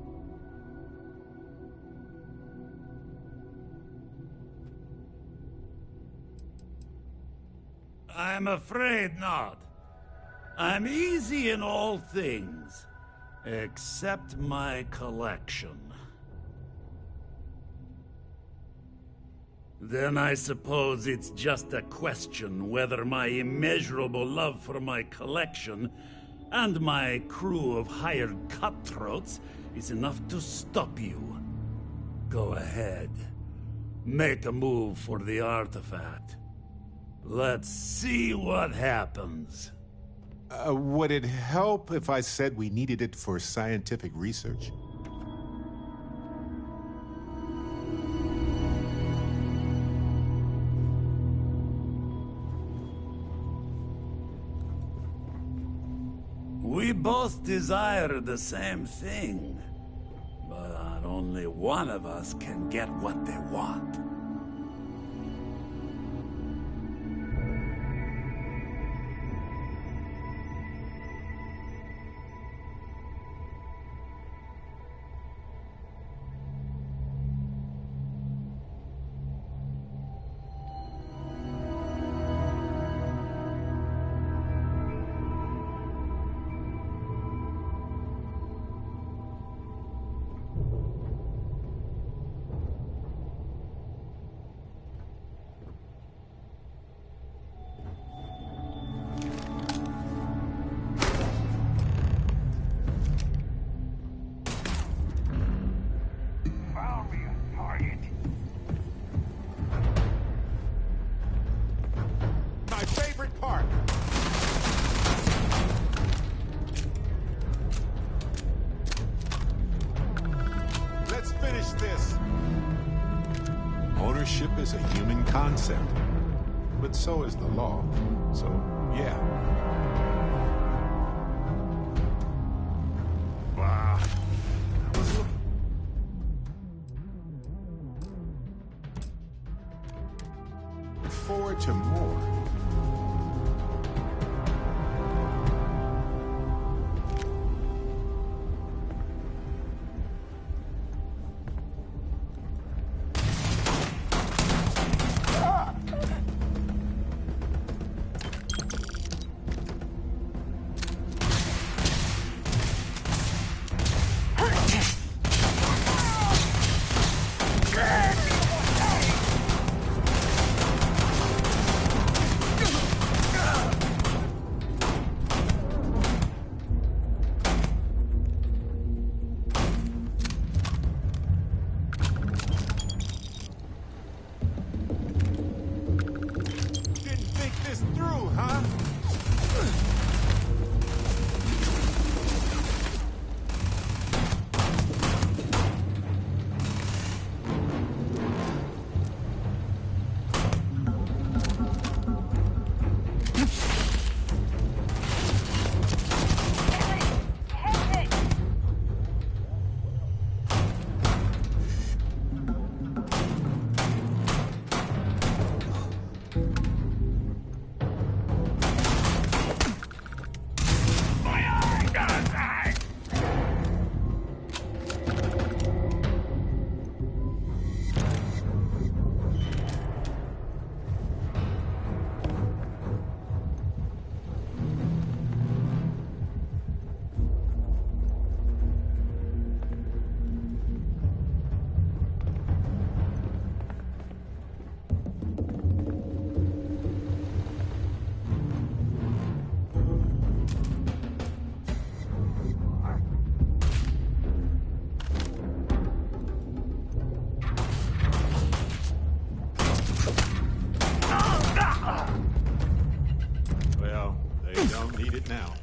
I'm afraid not. I'm easy in all things, except my collection. Then I suppose it's just a question whether my immeasurable love for my collection and my crew of hired cutthroats is enough to stop you. Go ahead. Make a move for the artifact. Let's see what happens. Would it help if I said we needed it for scientific research? We both desire the same thing, but only one of us can get what they want. My favorite part. Let's finish this. Ownership is a human concept, but so is the law. So, yeah. Wow. Look forward to more. Now.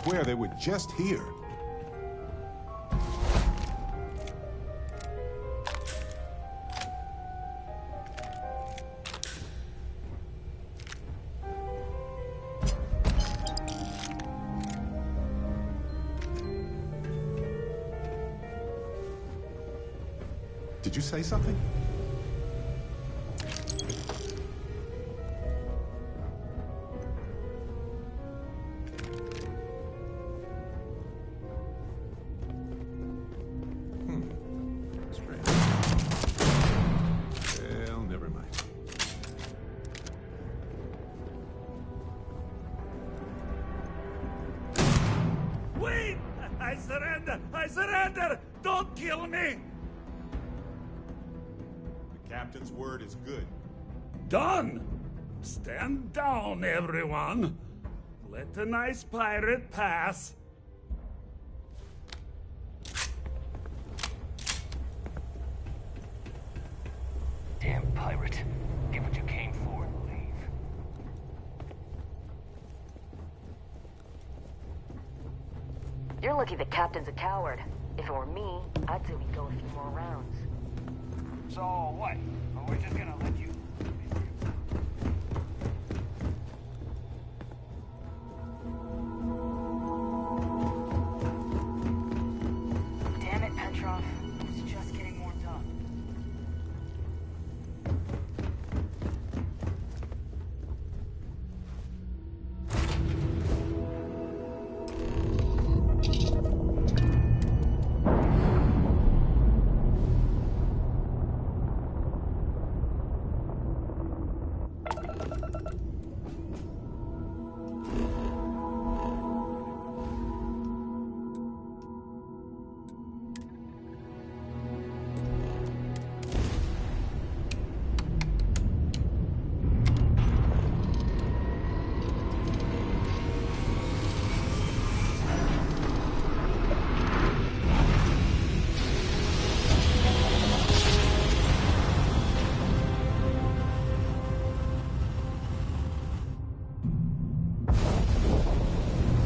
swear they were just here. Did you say something? Strange. Well, never mind. Wait! I surrender! I surrender! Don't kill me! The captain's word is good. Done! Stand down, everyone. Let the nice pirate pass. Damn pirate. Get what you came for and leave. You're lucky the captain's a coward. If it were me, I'd say we'd go a few more rounds. So what? Or we're just gonna let you... Damn it, Petrov. It's just getting warmed up.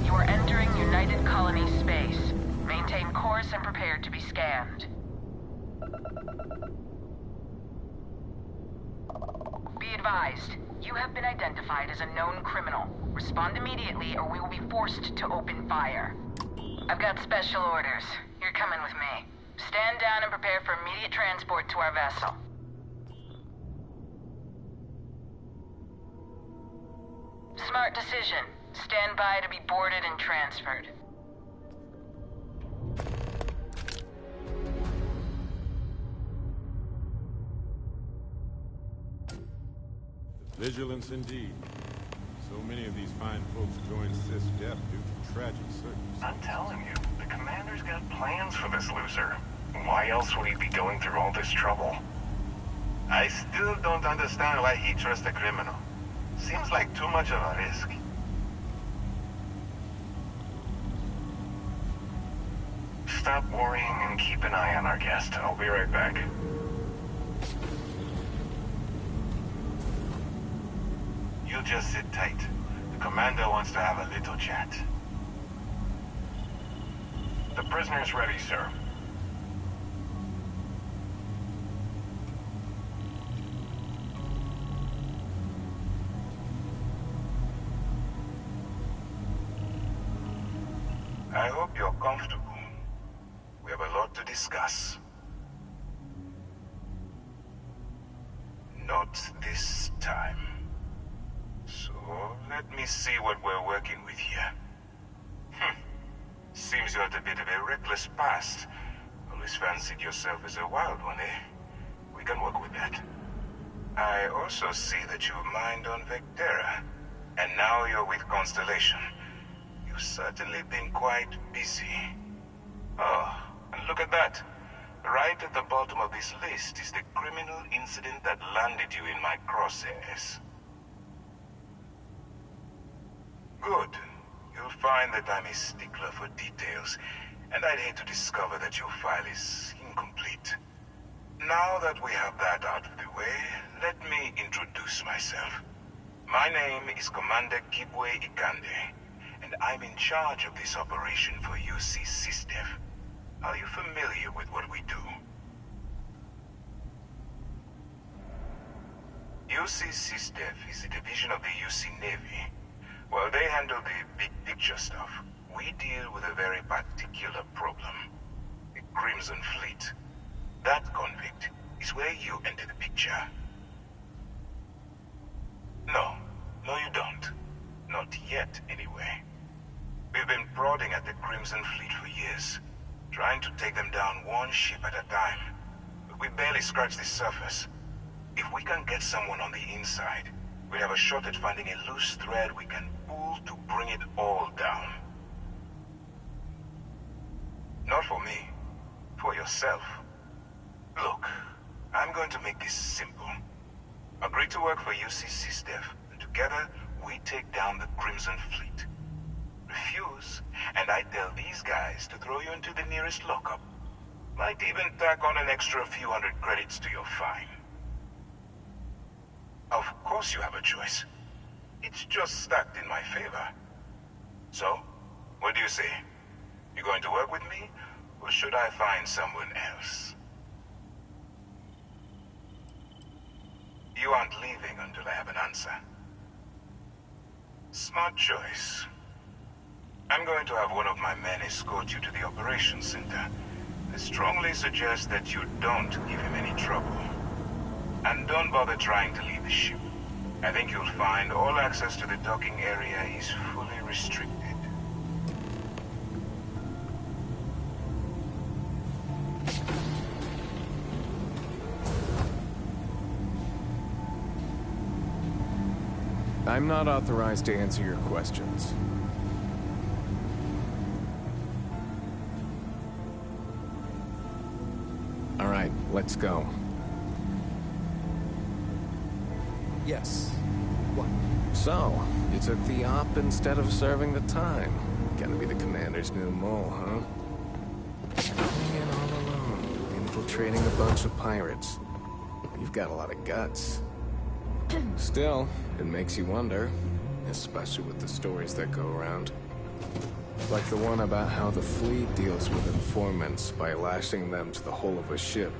You are entering United Colony space. Maintain course and prepare to be scanned. Be advised, you have been identified as a known criminal. Respond immediately or we will be forced to open fire. I've got special orders. You're coming with me. Stand down and prepare for immediate transport to our vessel. Smart decision. Stand by to be boarded and transferred. Vigilance indeed. So many of these fine folks join SysDef due to tragic circumstances. I'm telling you, the commander's got plans for this loser. Why else would he be going through all this trouble? I still don't understand why he trusts a criminal. Seems like too much of a risk. Stop worrying and keep an eye on our guest. I'll be right back. You just sit tight. The commander wants to have a little chat. The prisoner's ready, sir. I hope you're comfortable. We have a lot to discuss. Not this time. So, let me see what we're working with here. Seems you had a bit of a reckless past. Always fancied yourself as a wild one, eh? We can work with that. I also see that you've mined on Vectera. And now you're with Constellation. You've certainly been quite busy. Oh, and look at that. Right at the bottom of this list is the criminal incident that landed you in my crosshairs. Good. You'll find that I'm a stickler for details, and I'd hate to discover that your file is incomplete. Now that we have that out of the way, let me introduce myself. My name is Commander Kibwe Ikande, and I'm in charge of this operation for UC SysDef. Are you familiar with what we do? UC SysDef is a division of the UC Navy. While they handle the big picture stuff, we deal with a very particular problem. The Crimson Fleet. That convict is where you enter the picture. No, you don't. Not yet, anyway. We've been prodding at the Crimson Fleet for years, trying to take them down one ship at a time. But we barely scratched the surface. If we can get someone on the inside, we have a shot at finding a loose thread we can pull to bring it all down. Not for me. For yourself. Look, I'm going to make this simple. Agree to work for UC SysDef, and together we take down the Crimson Fleet. Refuse, and I tell these guys to throw you into the nearest lockup. Might even tack on an extra few hundred credits to your fine. Of course you have a choice. It's just stacked in my favor. So, what do you say? You going to work with me, or should I find someone else? You aren't leaving until I have an answer. Smart choice. I'm going to have one of my men escort you to the operations center. I strongly suggest that you don't give him any trouble. And don't bother trying to leave the ship. I think you'll find all access to the docking area is fully restricted. I'm not authorized to answer your questions. All right, let's go. Yes. What? So, you took the op instead of serving the time. Gonna be the commander's new mole, huh? Coming in all alone, infiltrating a bunch of pirates. You've got a lot of guts. Still, it makes you wonder, especially with the stories that go around. Like the one about how the fleet deals with informants by lashing them to the hull of a ship,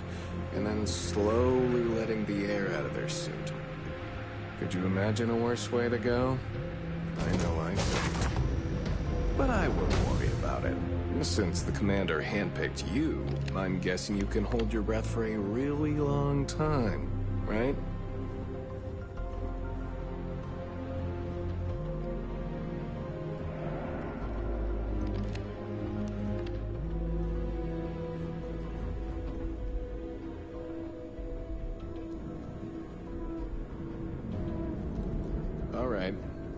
and then slowly letting the air out of their suit. Could you imagine a worse way to go? I know I could. But I wouldn't worry about it. Since the commander handpicked you, I'm guessing you can hold your breath for a really long time, right?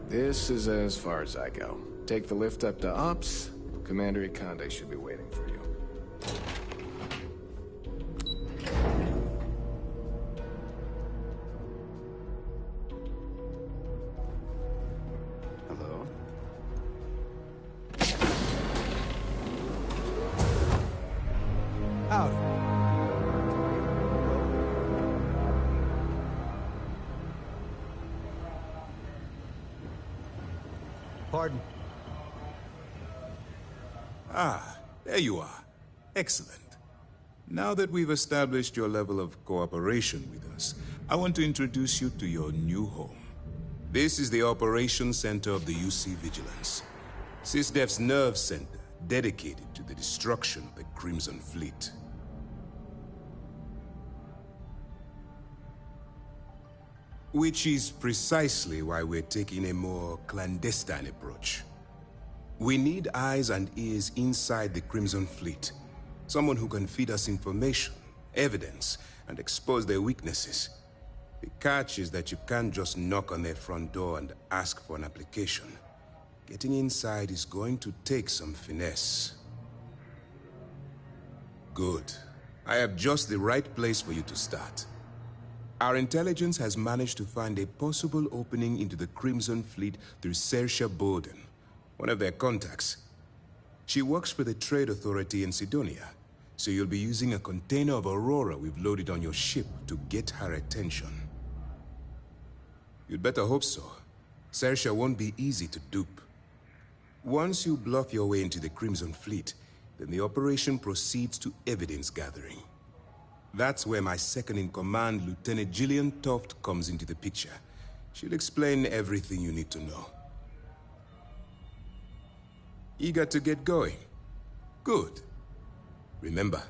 This is as far as I go. Take the lift up to Ops. Commander Ikande should be waiting for you. Hello? Howdy. Pardon? Ah, there you are. Excellent. Now that we've established your level of cooperation with us, I want to introduce you to your new home. This is the Operations Center of the UC Vigilance. SysDef's nerve center, dedicated to the destruction of the Crimson Fleet. Which is precisely why we're taking a more clandestine approach. We need eyes and ears inside the Crimson Fleet. Someone who can feed us information, evidence, and expose their weaknesses. The catch is that you can't just knock on their front door and ask for an application. Getting inside is going to take some finesse. Good. I have just the right place for you to start. Our intelligence has managed to find a possible opening into the Crimson Fleet through Saoirse Bowden, one of their contacts. She works for the Trade Authority in Sidonia, so you'll be using a container of Aurora we've loaded on your ship to get her attention. You'd better hope so. Saoirse won't be easy to dupe. Once you bluff your way into the Crimson Fleet, then the operation proceeds to evidence gathering. That's where my second-in-command, Lieutenant Gillian Toft, comes into the picture. She'll explain everything you need to know. Eager to get going? Good. Remember,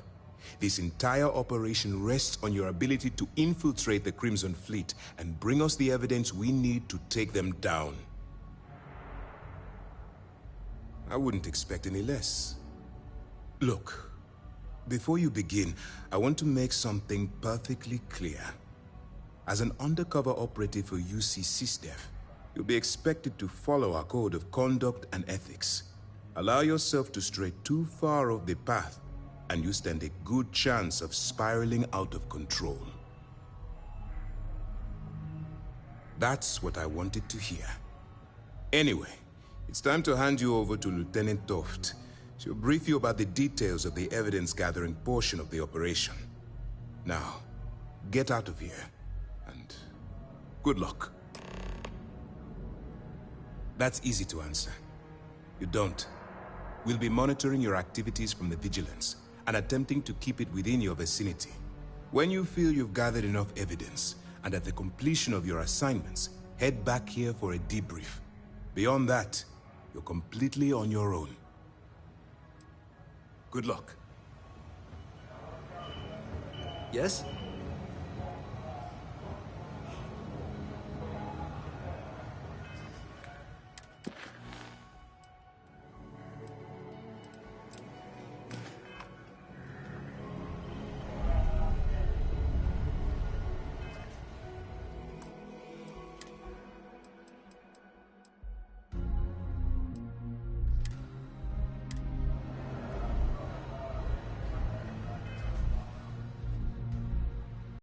this entire operation rests on your ability to infiltrate the Crimson Fleet and bring us the evidence we need to take them down. I wouldn't expect any less. Look, before you begin, I want to make something perfectly clear. As an undercover operative for UC SysDef, you'll be expected to follow our code of conduct and ethics. Allow yourself to stray too far off the path, and you stand a good chance of spiraling out of control. That's what I wanted to hear. Anyway, it's time to hand you over to Lieutenant Toft. She'll brief you about the details of the evidence-gathering portion of the operation. Now, get out of here, and good luck. That's easy to answer. You don't. We'll be monitoring your activities from the Vigilance and attempting to keep it within your vicinity. When you feel you've gathered enough evidence, and at the completion of your assignments, head back here for a debrief. Beyond that, you're completely on your own. Good luck. Yes?